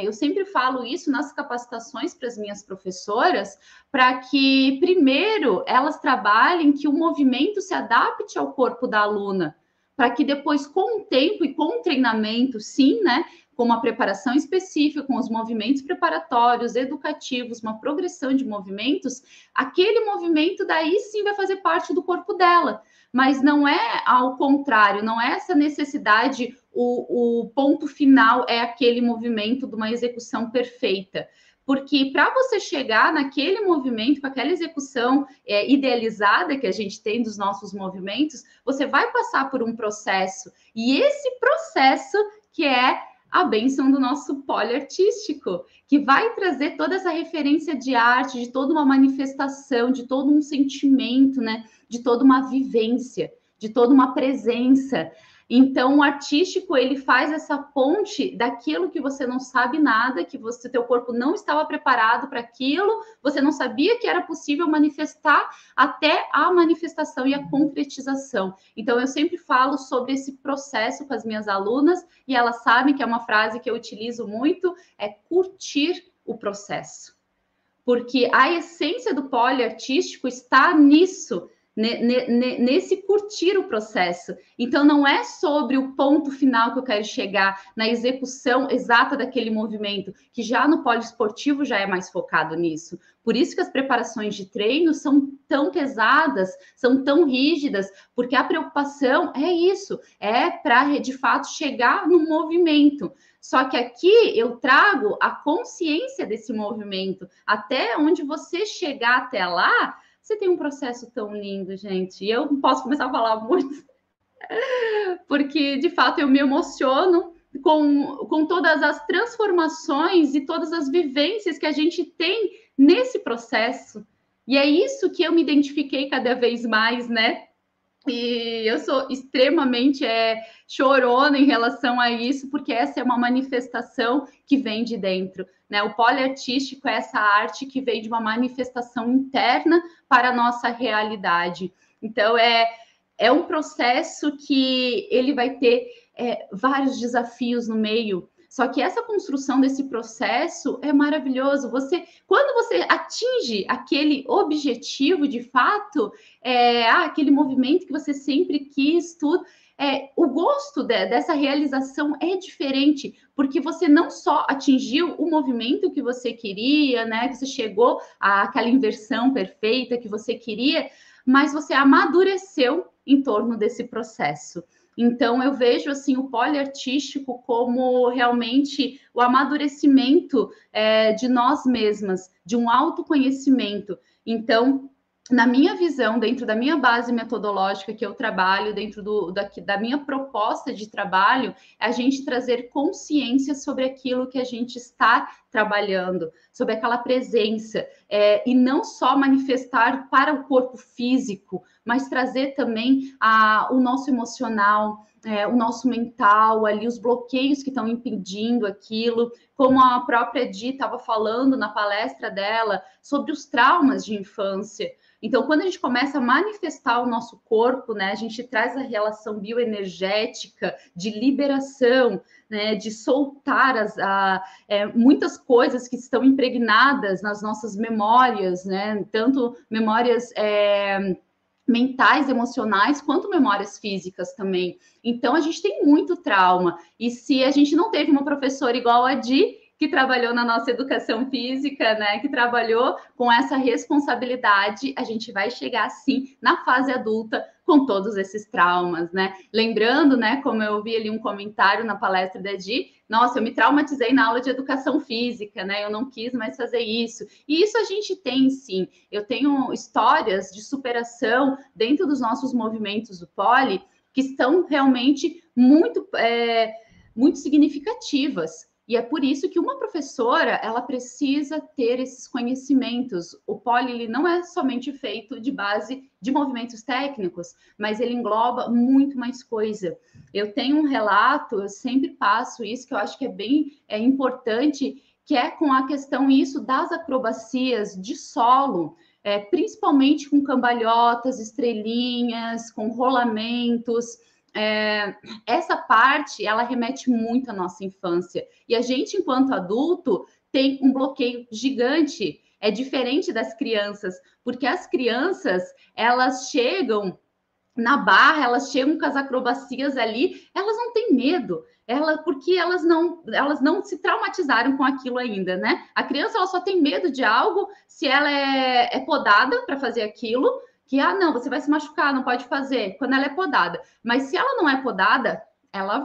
Eu sempre falo isso nas capacitações para as minhas professoras, para que, primeiro, elas trabalhem que o movimento se adapte ao corpo da aluna, para que depois, com o tempo e com o treinamento, sim, né, com uma preparação específica, com os movimentos preparatórios, educativos, uma progressão de movimentos, aquele movimento daí sim vai fazer parte do corpo dela. Mas não é ao contrário, não é essa necessidade, o ponto final é aquele movimento de uma execução perfeita. Porque para você chegar naquele movimento, com aquela execução idealizada que a gente tem dos nossos movimentos, você vai passar por um processo. E esse processo que é a bênção do nosso poliartístico, que vai trazer toda essa referência de arte, de toda uma manifestação, de todo um sentimento, né? De toda uma vivência, de toda uma presença. Então, o artístico, ele faz essa ponte daquilo que você não sabe nada, que teu corpo não estava preparado para aquilo, você não sabia que era possível manifestar, até a manifestação e a concretização. Então, eu sempre falo sobre esse processo com as minhas alunas, e elas sabem que é uma frase que eu utilizo muito, é curtir o processo. Porque a essência do poliartístico está nisso, nesse curtir o processo. Então, não é sobre o ponto final que eu quero chegar, na execução exata daquele movimento, que já no poliesportivo já é mais focado nisso. Por isso que as preparações de treino são tão pesadas, são tão rígidas, porque a preocupação é isso, é para, de fato, chegar no movimento. Só que aqui eu trago a consciência desse movimento, até onde você chegar até lá. Você tem um processo tão lindo, gente. E eu não posso começar a falar muito, porque, de fato, eu me emociono com todas as transformações e todas as vivências que a gente tem nesse processo. E é isso que eu me identifiquei cada vez mais, né? E eu sou extremamente chorona em relação a isso, porque essa é uma manifestação que vem de dentro, né? O poliartístico é essa arte que vem de uma manifestação interna para a nossa realidade. Então, é um processo que ele vai ter vários desafios no meio. Só que essa construção desse processo é maravilhoso. Quando você atinge aquele objetivo de fato, aquele movimento que você sempre quis, tudo, o gosto dessa realização é diferente, porque você não só atingiu o movimento que você queria, né? Que você chegou àquela inversão perfeita que você queria, mas você amadureceu em torno desse processo. Então, eu vejo assim o poliartístico como realmente o amadurecimento de nós mesmas, de um autoconhecimento. Então, na minha visão, dentro da minha base metodológica que eu trabalho, dentro da minha proposta de trabalho, é a gente trazer consciência sobre aquilo que a gente está trabalhando, sobre aquela presença, e não só manifestar para o corpo físico, mas trazer também o nosso emocional, o nosso mental ali, os bloqueios que estão impedindo aquilo, como a própria Di estava falando na palestra dela, sobre os traumas de infância. Então, quando a gente começa a manifestar o nosso corpo, né, a gente traz a relação bioenergética de liberação, né, de soltar muitas coisas que estão impregnadas nas nossas memórias, né, tanto memórias mentais, emocionais, quanto memórias físicas também. Então, a gente tem muito trauma. E se a gente não teve uma professora igual a Di, que trabalhou na nossa educação física, né, que trabalhou com essa responsabilidade, a gente vai chegar, sim, na fase adulta, com todos esses traumas, né? Lembrando, né, como eu vi ali um comentário na palestra da Di, nossa, eu me traumatizei na aula de educação física, né? Eu não quis mais fazer isso. E isso a gente tem, sim. Eu tenho histórias de superação dentro dos nossos movimentos do Poli que estão realmente muito significativas. E é por isso que uma professora, ela precisa ter esses conhecimentos. O Poli, ele não é somente feito de base de movimentos técnicos, mas ele engloba muito mais coisa. Eu tenho um relato, eu sempre passo isso, que eu acho que é bem importante, que é com a questão isso das acrobacias de solo, principalmente com cambalhotas, estrelinhas, com rolamentos. Essa parte, ela remete muito à nossa infância. E a gente, enquanto adulto, tem um bloqueio gigante. É diferente das crianças, porque as crianças, elas chegam na barra, elas chegam com as acrobacias ali, elas não têm medo, porque elas não se traumatizaram com aquilo ainda, né? A criança, ela só tem medo de algo se ela é podada para fazer aquilo, que, não, você vai se machucar, não pode fazer, quando ela é podada. Mas se ela não é podada, ela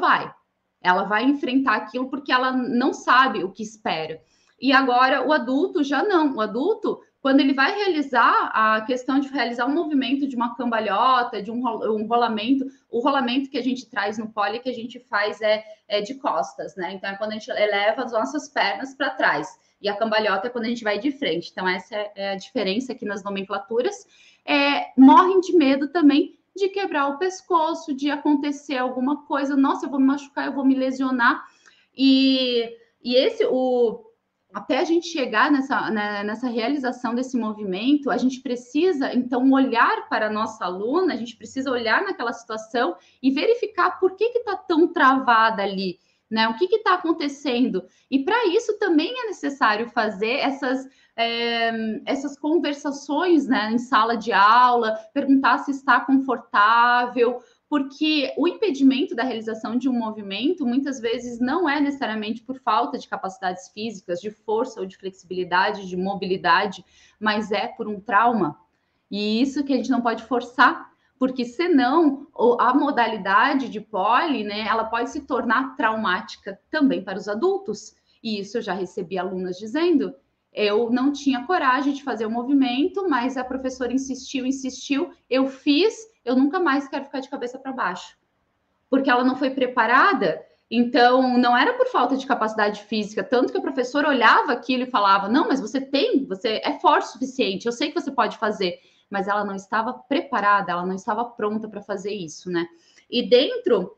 vai enfrentar aquilo porque ela não sabe o que espera. E agora o adulto já não, o adulto, quando ele vai realizar a questão de realizar um movimento de uma cambalhota, de um rolamento, o rolamento que a gente traz no Poli, que a gente faz é de costas, né? Então, é quando a gente eleva as nossas pernas para trás. E a cambalhota é quando a gente vai de frente. Então, essa é a diferença aqui nas nomenclaturas. Morrem de medo também de quebrar o pescoço, de acontecer alguma coisa. Nossa, eu vou me machucar, eu vou me lesionar. E até a gente chegar nessa realização desse movimento, a gente precisa, então, olhar para a nossa aluna, a gente precisa olhar naquela situação e verificar por que está tão travada ali, né? O que está acontecendo? E para isso também é necessário fazer essas conversações, né, em sala de aula, perguntar se está confortável, porque o impedimento da realização de um movimento muitas vezes não é necessariamente por falta de capacidades físicas, de força ou de flexibilidade, de mobilidade, mas é por um trauma. E isso que a gente não pode forçar, porque senão a modalidade de Poli, né, ela pode se tornar traumática também para os adultos. E isso eu já recebi alunas dizendo: eu não tinha coragem de fazer o movimento, mas a professora insistiu, eu fiz, eu nunca mais quero ficar de cabeça para baixo. Porque ela não foi preparada, então não era por falta de capacidade física, tanto que a professora olhava aquilo e falava: não, mas você é forte o suficiente, eu sei que você pode fazer, mas ela não estava preparada, ela não estava pronta para fazer isso, né? E dentro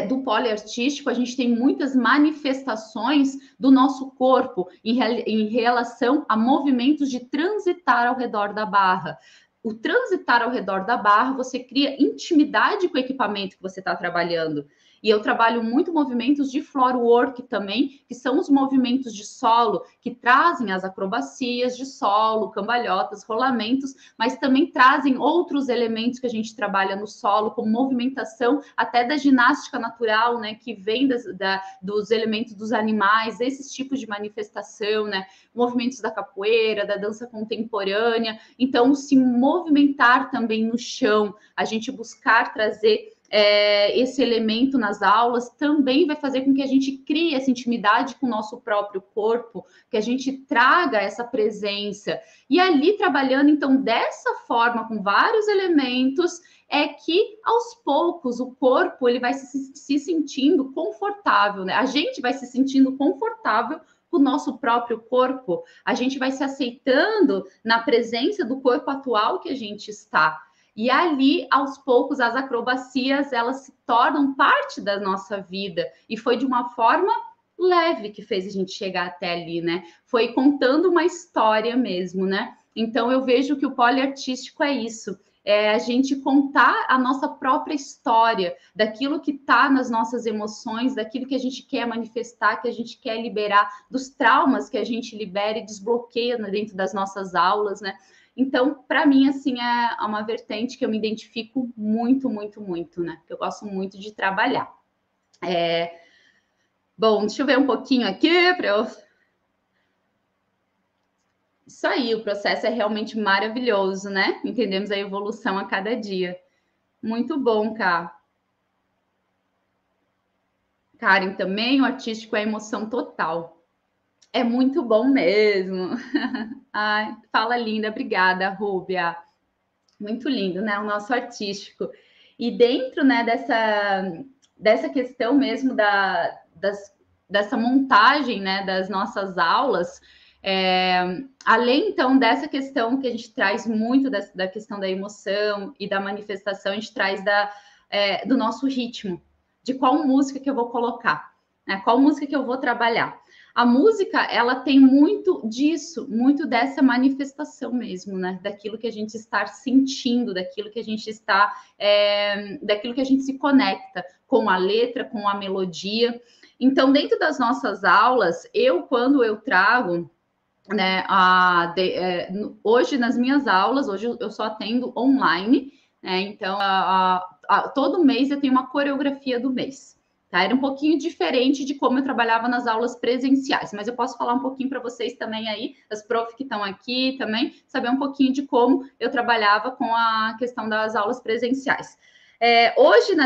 do poliartístico, a gente tem muitas manifestações do nosso corpo em relação a movimentos de transitar ao redor da barra. O transitar ao redor da barra, você cria intimidade com o equipamento que você está trabalhando. E eu trabalho muito movimentos de floor work também, que são os movimentos de solo, que trazem as acrobacias de solo, cambalhotas, rolamentos, mas também trazem outros elementos que a gente trabalha no solo, como movimentação até da ginástica natural, né, que vem dos elementos dos animais, esses tipos de manifestação, né, movimentos da capoeira, da dança contemporânea. Então, se movimentar também no chão, a gente buscar trazer esse elemento nas aulas também vai fazer com que a gente crie essa intimidade com o nosso próprio corpo, que a gente traga essa presença. E ali, trabalhando, então, dessa forma, com vários elementos, é que, aos poucos, o corpo ele vai se sentindo confortável, né? A gente vai se sentindo confortável com o nosso próprio corpo, a gente vai se aceitando na presença do corpo atual que a gente está. E ali, aos poucos, as acrobacias, elas se tornam parte da nossa vida. E foi de uma forma leve que fez a gente chegar até ali, né? Foi contando uma história mesmo, né? Então, eu vejo que o poliartístico é isso. É a gente contar a nossa própria história, daquilo que está nas nossas emoções, daquilo que a gente quer manifestar, que a gente quer liberar, dos traumas que a gente libera e desbloqueia dentro das nossas aulas, né? Então, para mim, assim, é uma vertente que eu me identifico muito, muito, muito, né? Que eu gosto muito de trabalhar. Bom, deixa eu ver um pouquinho aqui para eu. Isso aí, o processo é realmente maravilhoso, né? Entendemos a evolução a cada dia. Muito bom, Cá. Karen também, o artístico é emoção total. É muito bom mesmo. Ai, fala linda, obrigada, Rúbia. Muito lindo, né? O nosso artístico. E dentro, né, dessa questão mesmo dessa montagem, né, das nossas aulas, além, então, dessa questão que a gente traz muito da questão da emoção e da manifestação, a gente traz do nosso ritmo, de qual música que eu vou colocar, né? Qual música que eu vou trabalhar. A música, ela tem muito disso, muito dessa manifestação mesmo, né? Daquilo que a gente está sentindo, daquilo que a gente está, daquilo que a gente se conecta com a letra, com a melodia. Então, dentro das nossas aulas, quando eu trago, né, hoje nas minhas aulas, hoje eu só atendo online, né? Então, todo mês eu tenho uma coreografia do mês. Tá? Era um pouquinho diferente de como eu trabalhava nas aulas presenciais, mas eu posso falar um pouquinho para vocês também aí, as profs que estão aqui também, saber um pouquinho de como eu trabalhava com a questão das aulas presenciais. Hoje,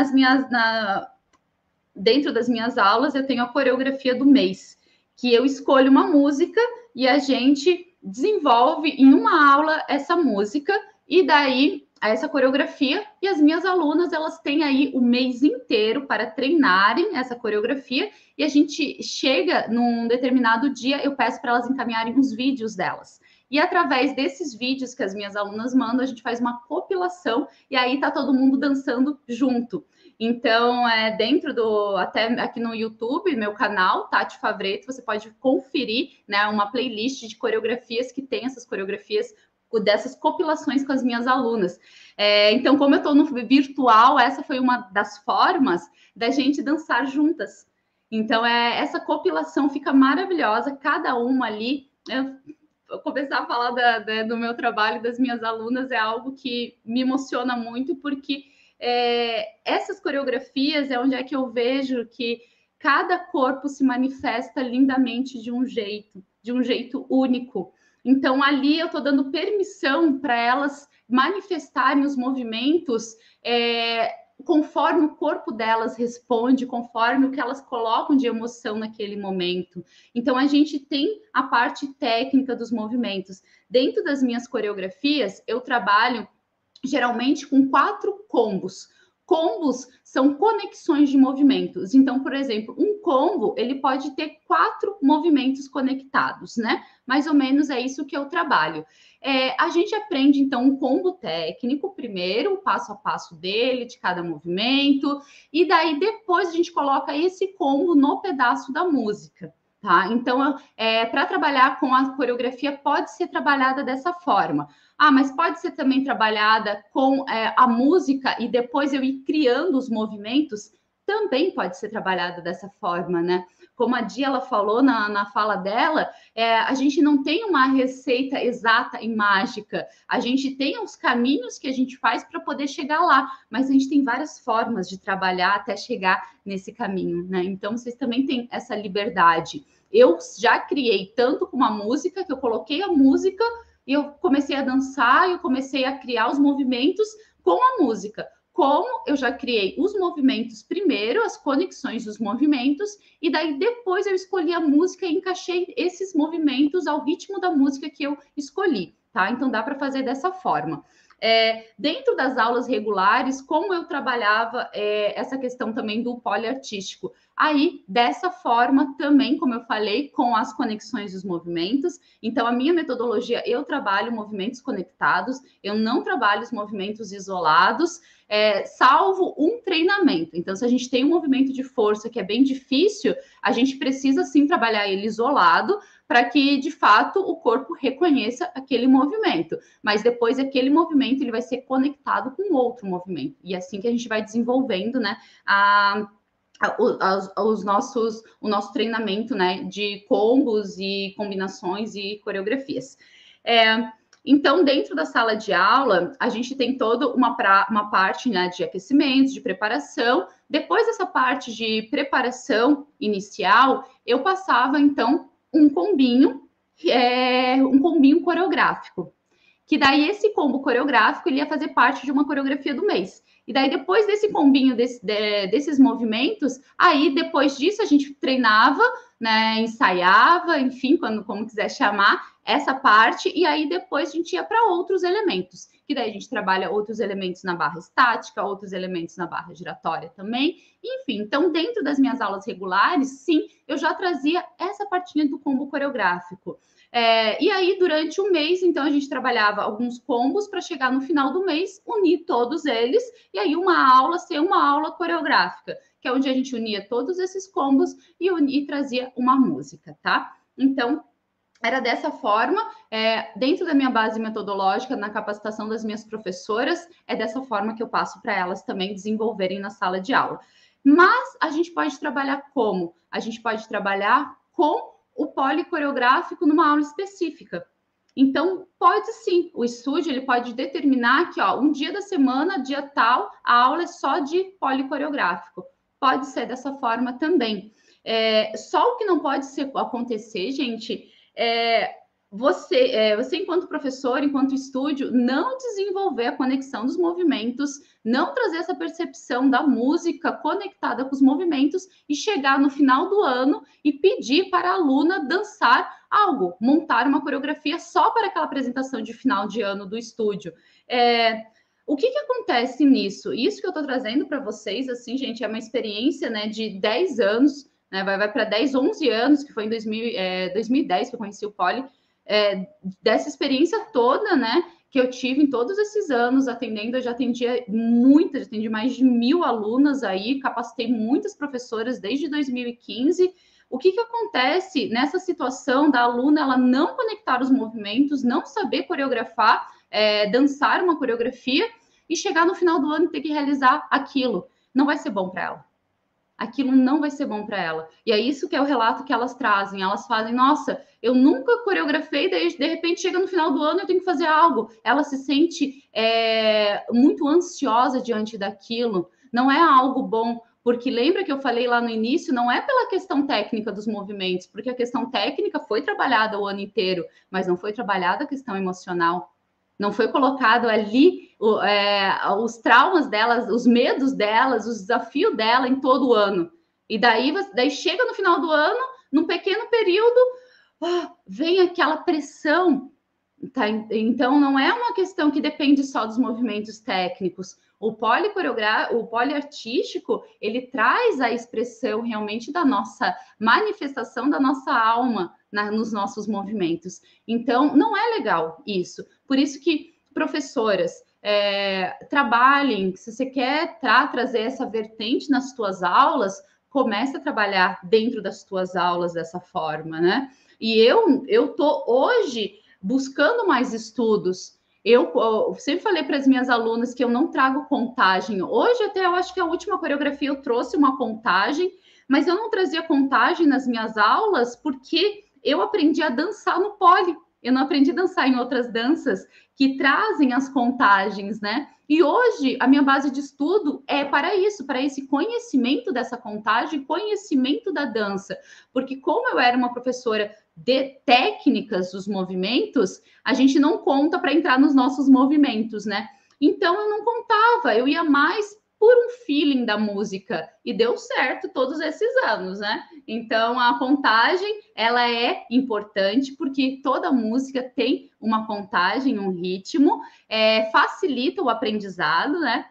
dentro das minhas aulas, eu tenho a coreografia do mês, que eu escolho uma música e a gente desenvolve em uma aula essa música, e daí essa coreografia, e as minhas alunas, elas têm aí o mês inteiro para treinarem essa coreografia, e a gente chega num determinado dia, eu peço para elas encaminharem os vídeos delas. E através desses vídeos que as minhas alunas mandam, a gente faz uma compilação, e aí tá todo mundo dançando junto. Então, até aqui no YouTube, meu canal, Tati Favreto, você pode conferir, né, uma playlist de coreografias que tem essas coreografias dessas compilações com as minhas alunas. Então, como eu estou no virtual, essa foi uma das formas da gente dançar juntas. Então, essa compilação fica maravilhosa, cada uma ali. Eu começar a falar do meu trabalho, das minhas alunas, é algo que me emociona muito, porque essas coreografias é onde é que eu vejo que cada corpo se manifesta lindamente de um jeito único. Então, ali eu estou dando permissão para elas manifestarem os movimentos conforme o corpo delas responde, conforme o que elas colocam de emoção naquele momento. Então, a gente tem a parte técnica dos movimentos. Dentro das minhas coreografias, eu trabalho geralmente com 4 combos. Combos são conexões de movimentos. Então, por exemplo, um combo, ele pode ter 4 movimentos conectados, né? Mais ou menos é isso que eu trabalho. A gente aprende, então, um combo técnico primeiro, o passo a passo dele, de cada movimento, e daí depois a gente coloca esse combo no pedaço da música. Tá? Então, para trabalhar com a coreografia, pode ser trabalhada dessa forma. Mas pode ser também trabalhada com a música e depois eu ir criando os movimentos? Também pode ser trabalhada dessa forma, né? Como a Dia ela falou na fala dela, a gente não tem uma receita exata e mágica. A gente tem os caminhos que a gente faz para poder chegar lá, mas a gente tem várias formas de trabalhar até chegar nesse caminho, né? Então, vocês também têm essa liberdade. Eu já criei tanto com uma música, que eu coloquei a música e eu comecei a dançar, eu comecei a criar os movimentos com a música. Como eu já criei os movimentos primeiro, as conexões dos movimentos, e daí depois eu escolhi a música e encaixei esses movimentos ao ritmo da música que eu escolhi, tá? Então dá para fazer dessa forma. Dentro das aulas regulares, como eu trabalhava essa questão também do poliartístico. Aí, dessa forma, também, como eu falei, com as conexões dos movimentos. Então, a minha metodologia, eu trabalho movimentos conectados, eu não trabalho os movimentos isolados, salvo um treinamento. Então, se a gente tem um movimento de força que é bem difícil, a gente precisa, sim, trabalhar ele isolado, para que, de fato, o corpo reconheça aquele movimento. Mas depois, aquele movimento ele vai ser conectado com outro movimento. E é assim que a gente vai desenvolvendo, né, o nosso treinamento, né, de combos e combinações e coreografias. Então, dentro da sala de aula, a gente tem toda uma parte, né, de aquecimento, de preparação. Depois dessa parte de preparação inicial, eu passava, então, um combinho coreográfico. Que daí esse combo coreográfico ele ia fazer parte de uma coreografia do mês. E daí, depois desse combinho desses movimentos, aí depois disso a gente treinava, né, ensaiava, enfim, como quiser chamar, essa parte, e aí depois a gente ia para outros elementos, que daí a gente trabalha outros elementos na barra estática, outros elementos na barra giratória também, enfim. Então, dentro das minhas aulas regulares, sim, eu já trazia essa partinha do combo coreográfico. E aí, durante o mês, então, a gente trabalhava alguns combos para chegar no final do mês, unir todos eles, e aí uma aula ser uma aula coreográfica, que é onde a gente unia todos esses combos e trazia uma música, tá? Então, era dessa forma, dentro da minha base metodológica, na capacitação das minhas professoras, é dessa forma que eu passo para elas também desenvolverem na sala de aula. Mas a gente pode trabalhar como? A gente pode trabalhar com o policoreográfico numa aula específica. Então, pode sim, o estúdio ele pode determinar que um dia da semana, dia tal, a aula é só de policoreográfico. Pode ser dessa forma também. Só o que não pode acontecer, gente, você, enquanto professor, enquanto estúdio, não desenvolver a conexão dos movimentos, não trazer essa percepção da música conectada com os movimentos e chegar no final do ano e pedir para a aluna dançar algo, montar uma coreografia só para aquela apresentação de final de ano do estúdio. O que acontece nisso? Isso que eu estou trazendo para vocês, assim, gente, é uma experiência, né, de 10 anos, né, vai para 10, 11 anos, que foi em 2010 que eu conheci o Poli, dessa experiência toda, né, que eu tive em todos esses anos atendendo, eu já atendi mais de 1.000 alunas aí, capacitei muitas professoras desde 2015. O que acontece nessa situação da aluna ela não conectar os movimentos, não saber coreografar, dançar uma coreografia e chegar no final do ano e ter que realizar aquilo? Não vai ser bom para ela. Aquilo não vai ser bom para ela. E é isso que é o relato que elas trazem. Elas fazem, nossa, eu nunca coreografei, daí de repente chega no final do ano eu tenho que fazer algo. Ela se sente muito ansiosa diante daquilo. Não é algo bom, porque lembra que eu falei lá no início, não é pela questão técnica dos movimentos, porque a questão técnica foi trabalhada o ano inteiro, mas não foi trabalhada a questão emocional. Não foi colocado ali os traumas delas, os medos delas, os desafios dela em todo o ano. E daí chega no final do ano, num pequeno período, vem aquela pressão. Tá? Então, não é uma questão que depende só dos movimentos técnicos. O poliartístico, ele traz a expressão realmente da nossa manifestação, da nossa alma nos nossos movimentos. Então, não é legal isso. Por isso que, professoras, trabalhem, se você quer trazer essa vertente nas suas aulas, comece a trabalhar dentro das suas aulas dessa forma, né? E eu tô hoje buscando mais estudos. Eu sempre falei para as minhas alunas que eu não trago contagem. Hoje, até eu acho que a última coreografia eu trouxe uma contagem, mas eu não trazia contagem nas minhas aulas porque eu aprendi a dançar no pole. Eu não aprendi a dançar em outras danças que trazem as contagens, né? E hoje a minha base de estudo é para isso, para esse conhecimento dessa contagem, conhecimento da dança. Porque como eu era uma professora de técnicas dos movimentos, a gente não conta para entrar nos nossos movimentos, né? Então eu não contava, eu ia mais por um feeling da música, e deu certo todos esses anos, né? Então, a contagem, ela é importante, porque toda música tem uma contagem, um ritmo, facilita o aprendizado, né?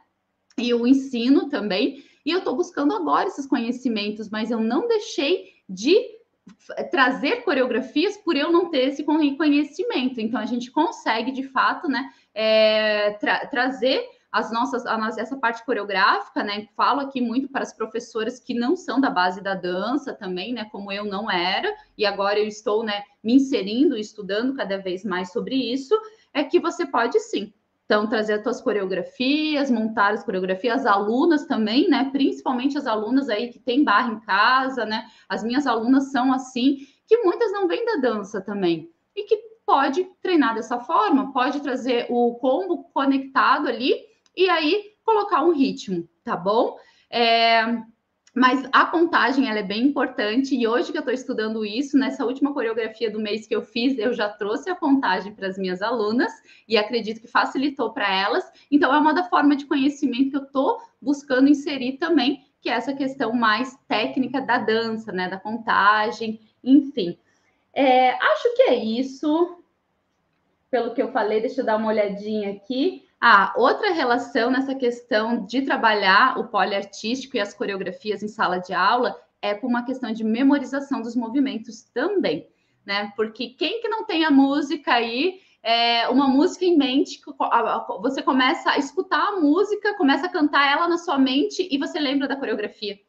E o ensino também. E eu estou buscando agora esses conhecimentos, mas eu não deixei de trazer coreografias por eu não ter esse conhecimento. Então, a gente consegue, de fato, né, trazer essa parte coreográfica, né? Falo aqui muito para as professoras que não são da base da dança também, né? Como eu não era, e agora eu estou, né, me inserindo, estudando cada vez mais sobre isso, é que você pode sim. Então, trazer as tuas coreografias, montar as coreografias, as alunas também, né? Principalmente as alunas aí que tem barra em casa, né? As minhas alunas são assim, que muitas não vêm da dança também. E que pode treinar dessa forma, pode trazer o combo conectado ali e aí colocar um ritmo, tá bom? Mas a contagem, ela é bem importante, e hoje que eu estou estudando isso, nessa última coreografia do mês que eu fiz, eu já trouxe a contagem para as minhas alunas, e acredito que facilitou para elas. Então, é uma da forma de conhecimento que eu estou buscando inserir também, que é essa questão mais técnica da dança, né, da contagem, enfim. Acho que é isso, pelo que eu falei, deixa eu dar uma olhadinha aqui. Outra relação nessa questão de trabalhar o poliartístico e as coreografias em sala de aula é por uma questão de memorização dos movimentos também, né? Porque quem que não tem a música aí, uma música em mente, você começa a escutar a música, começa a cantar ela na sua mente e você lembra da coreografia.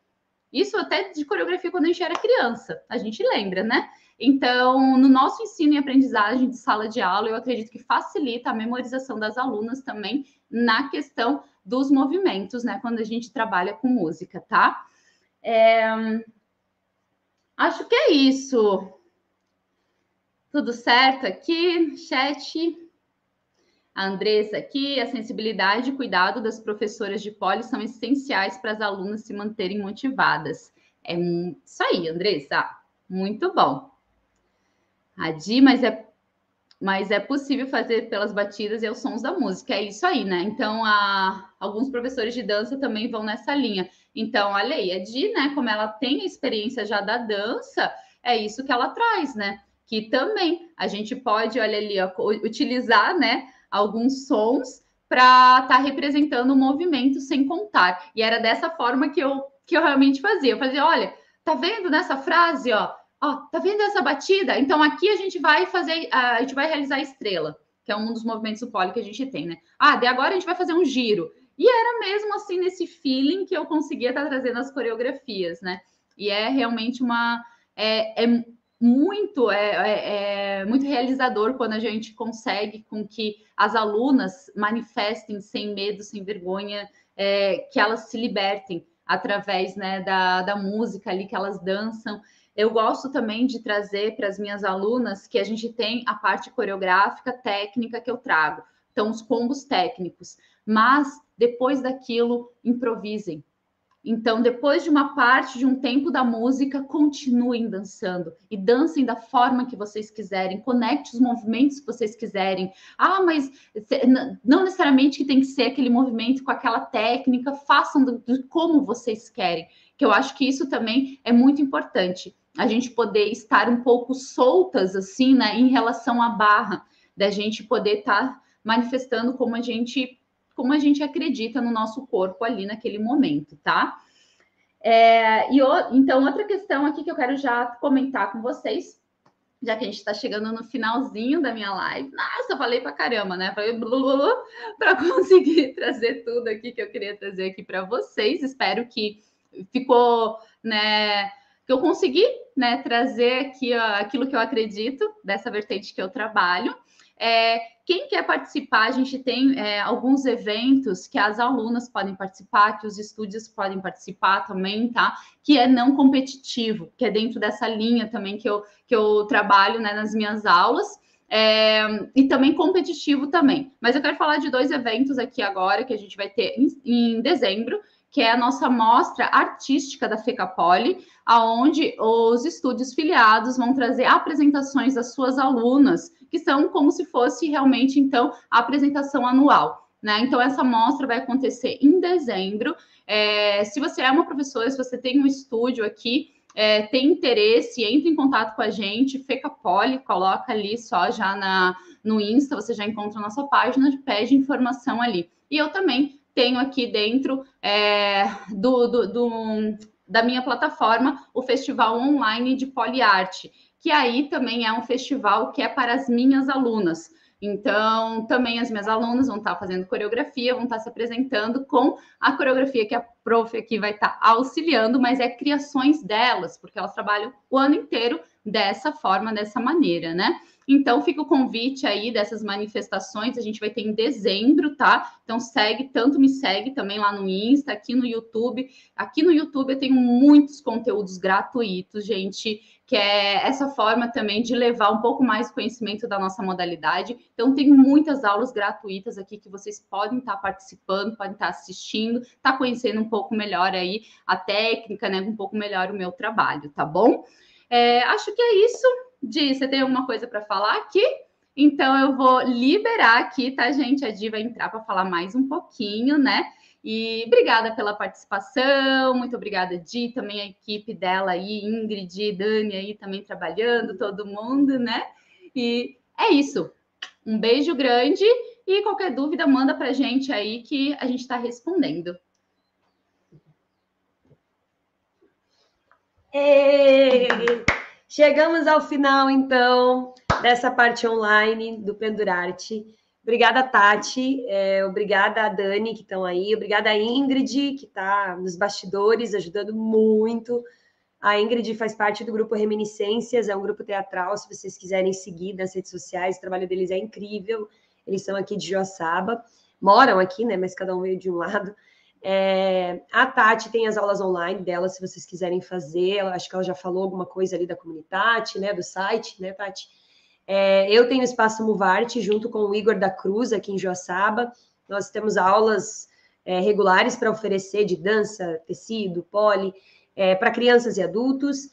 Isso até de coreografia quando a gente era criança, a gente lembra, né? Então, no nosso ensino e aprendizagem de sala de aula, eu acredito que facilita a memorização das alunas também na questão dos movimentos, né? Quando a gente trabalha com música, tá? Acho que é isso. Tudo certo aqui, chat? A Andressa aqui, a sensibilidade e cuidado das professoras de poli são essenciais para as alunas se manterem motivadas. É isso aí, Andressa. Muito bom. Adi, mas é possível fazer pelas batidas e aos sons da música. É isso aí, né? Então, alguns professores de dança também vão nessa linha. Então, olha aí, a Di, né? Como ela tem a experiência já da dança, é isso que ela traz, né? Que também a gente pode, olha ali, ó, utilizar, né? Alguns sons para estar representando o movimento sem contar. E era dessa forma que eu realmente fazia. Eu fazia, olha, tá vendo nessa frase, ó? Tá vendo essa batida? Então aqui a gente vai realizar a estrela, que é um dos movimentos do poli que a gente tem, né? De agora a gente vai fazer um giro. E era mesmo assim nesse feeling que eu conseguia estar trazendo as coreografias, né? E é realmente muito realizador quando a gente consegue com que as alunas manifestem sem medo, sem vergonha, que elas se libertem através, né, da música ali que elas dançam. Eu gosto também de trazer para as minhas alunas que a gente tem a parte coreográfica, técnica que eu trago. Então, os combos técnicos. Mas, depois daquilo, improvisem. Então, depois de uma parte, de um tempo da música, continuem dançando. E dancem da forma que vocês quiserem. Conecte os movimentos que vocês quiserem. Mas não necessariamente que tem que ser aquele movimento com aquela técnica. Façam de como vocês querem. Que eu acho que isso também é muito importante. A gente poder estar um pouco soltas, assim, né? Em relação à barra. Da gente poder estar manifestando como a gente acredita no nosso corpo ali naquele momento, tá? Então, outra questão aqui que eu quero já comentar com vocês, já que a gente está chegando no finalzinho da minha live. Nossa, eu falei pra caramba, né? Falei para conseguir trazer tudo aqui que eu queria trazer aqui para vocês. Espero que ficou, né? Que eu consegui, né, trazer aqui aquilo que eu acredito dessa vertente que eu trabalho. Quem quer participar, a gente tem alguns eventos que as alunas podem participar, que os estúdios podem participar também, tá? Que é não competitivo, que é dentro dessa linha também que eu trabalho, né, nas minhas aulas. E também competitivo também. Mas eu quero falar de 2 eventos aqui agora que a gente vai ter em dezembro, que é a nossa mostra artística da FECAPOLI, aonde os estúdios filiados vão trazer apresentações das suas alunas, que são como se fosse realmente, então, a apresentação anual, né? Então, essa mostra vai acontecer em dezembro. Se você é uma professora, se você tem um estúdio aqui, tem interesse, entre em contato com a gente, FECAPOLI, coloca ali só já no Insta, você já encontra a nossa página, pede informação ali. E eu também tenho aqui dentro da minha plataforma o Festival Online de Poliarte, que aí também é um festival que é para as minhas alunas. Então, também as minhas alunas vão estar fazendo coreografia, vão estar se apresentando com a coreografia que a prof aqui vai estar auxiliando, mas é criações delas, porque elas trabalham o ano inteiro dessa forma, dessa maneira, né? Então, fica o convite aí dessas manifestações, a gente vai ter em dezembro, tá? Então, me segue também lá no Insta, aqui no YouTube. Aqui no YouTube eu tenho muitos conteúdos gratuitos, gente, que é essa forma também de levar um pouco mais conhecimento da nossa modalidade. Então, tem muitas aulas gratuitas aqui que vocês podem estar participando, podem estar assistindo, estar conhecendo um pouco melhor aí a técnica, né? Um pouco melhor o meu trabalho, tá bom? Acho que é isso. Di, você tem alguma coisa para falar aqui? Então, eu vou liberar aqui, tá, gente? A Di vai entrar para falar mais um pouquinho, né? E obrigada pela participação, muito obrigada, Di, também a equipe dela aí, Ingrid, Dani aí também trabalhando, todo mundo, né? E é isso. Um beijo grande e qualquer dúvida, manda pra gente aí que a gente está respondendo. Chegamos ao final, então, dessa parte online do Pendurarte. Obrigada, Tati. Obrigada a Dani, que estão aí. Obrigada a Ingrid, que está nos bastidores, ajudando muito. A Ingrid faz parte do grupo Reminiscências, é um grupo teatral, se vocês quiserem seguir nas redes sociais, o trabalho deles é incrível. Eles são aqui de Joaçaba, moram aqui, né? Mas cada um veio de um lado. A Tati tem as aulas online dela, se vocês quiserem fazer. Acho que ela já falou alguma coisa ali da comunidade, né? Do site, né, Tati? Eu tenho o Espaço Muvarte, junto com o Igor da Cruz, aqui em Joaçaba. Nós temos aulas regulares para oferecer de dança, tecido, poli, para crianças e adultos.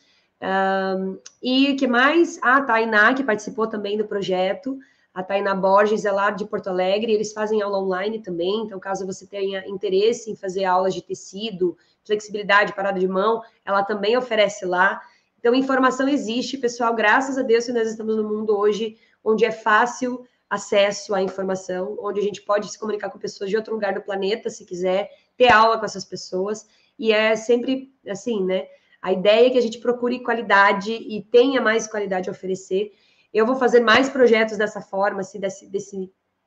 E o que mais? A Tainá, que participou também do projeto. A Tainá Borges é lá de Porto Alegre, eles fazem aula online também, então caso você tenha interesse em fazer aulas de tecido, flexibilidade, parada de mão, ela também oferece lá. Então, informação existe, pessoal, graças a Deus que nós estamos no mundo hoje onde é fácil acesso à informação, onde a gente pode se comunicar com pessoas de outro lugar do planeta, se quiser, ter aula com essas pessoas, e é sempre assim, né? A ideia é que a gente procure qualidade e tenha mais qualidade a oferecer. Eu vou fazer mais projetos dessa forma, assim,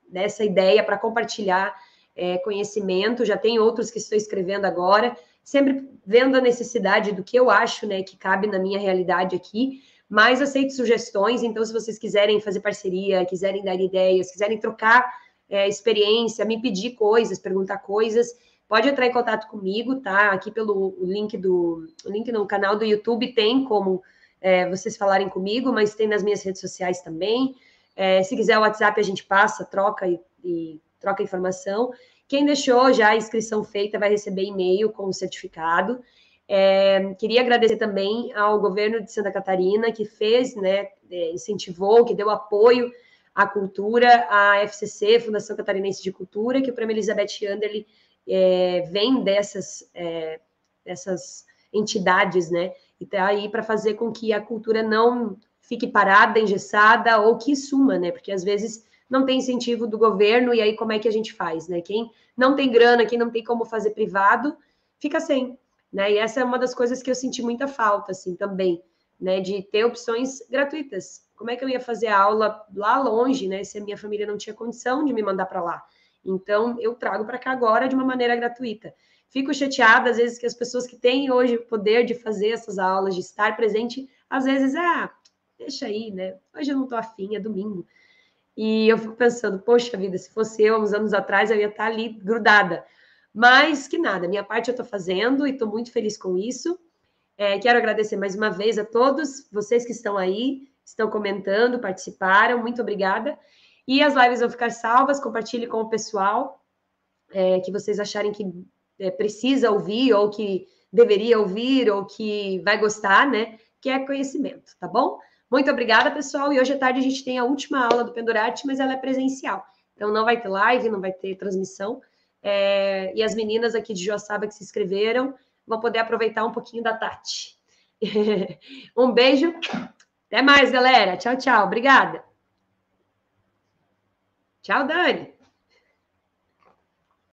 dessa ideia para compartilhar conhecimento. Já tem outros que estou escrevendo agora, sempre vendo a necessidade do que eu acho, né, que cabe na minha realidade aqui, mas aceito sugestões. Então, se vocês quiserem fazer parceria, quiserem dar ideias, quiserem trocar experiência, me pedir coisas, perguntar coisas, pode entrar em contato comigo, tá? Aqui pelo link no canal do YouTube tem como vocês falarem comigo, mas tem nas minhas redes sociais também. Se quiser o WhatsApp, a gente passa, troca e troca informação. Quem deixou já a inscrição feita vai receber e-mail com o certificado. Queria agradecer também ao governo de Santa Catarina, que fez, né, incentivou, que deu apoio à cultura, à FCC, Fundação Catarinense de Cultura, que o Prêmio Elizabeth Anderle vem dessas entidades, né? E está aí para fazer com que a cultura não fique parada, engessada, ou que suma, né? Porque às vezes não tem incentivo do governo, e aí como é que a gente faz, né? Quem não tem grana, quem não tem como fazer privado, fica sem, né? E essa é uma das coisas que eu senti muita falta, assim, também, né? De ter opções gratuitas. Como é que eu ia fazer a aula lá longe, né? Se a minha família não tinha condição de me mandar para lá. Então, eu trago para cá agora de uma maneira gratuita. Fico chateada, às vezes, que as pessoas que têm hoje o poder de fazer essas aulas, de estar presente, às vezes, deixa aí, né? Hoje eu não estou afim, é domingo. E eu fico pensando, poxa vida, se fosse eu, uns anos atrás, eu ia estar ali grudada. Mas que nada, minha parte eu estou fazendo e estou muito feliz com isso. Quero agradecer mais uma vez a todos vocês que estão aí, estão comentando, participaram, muito obrigada. E as lives vão ficar salvas, compartilhe com o pessoal que vocês acharem que precisa ouvir, ou que deveria ouvir, ou que vai gostar, né? Que é conhecimento, tá bom? Muito obrigada, pessoal. E hoje à tarde a gente tem a última aula do Pendurarte, mas ela é presencial. Então, não vai ter live, não vai ter transmissão. E as meninas aqui de Joaçaba que se inscreveram vão poder aproveitar um pouquinho da Tati. Um beijo. Até mais, galera. Tchau, tchau. Obrigada. Tchau, Dani.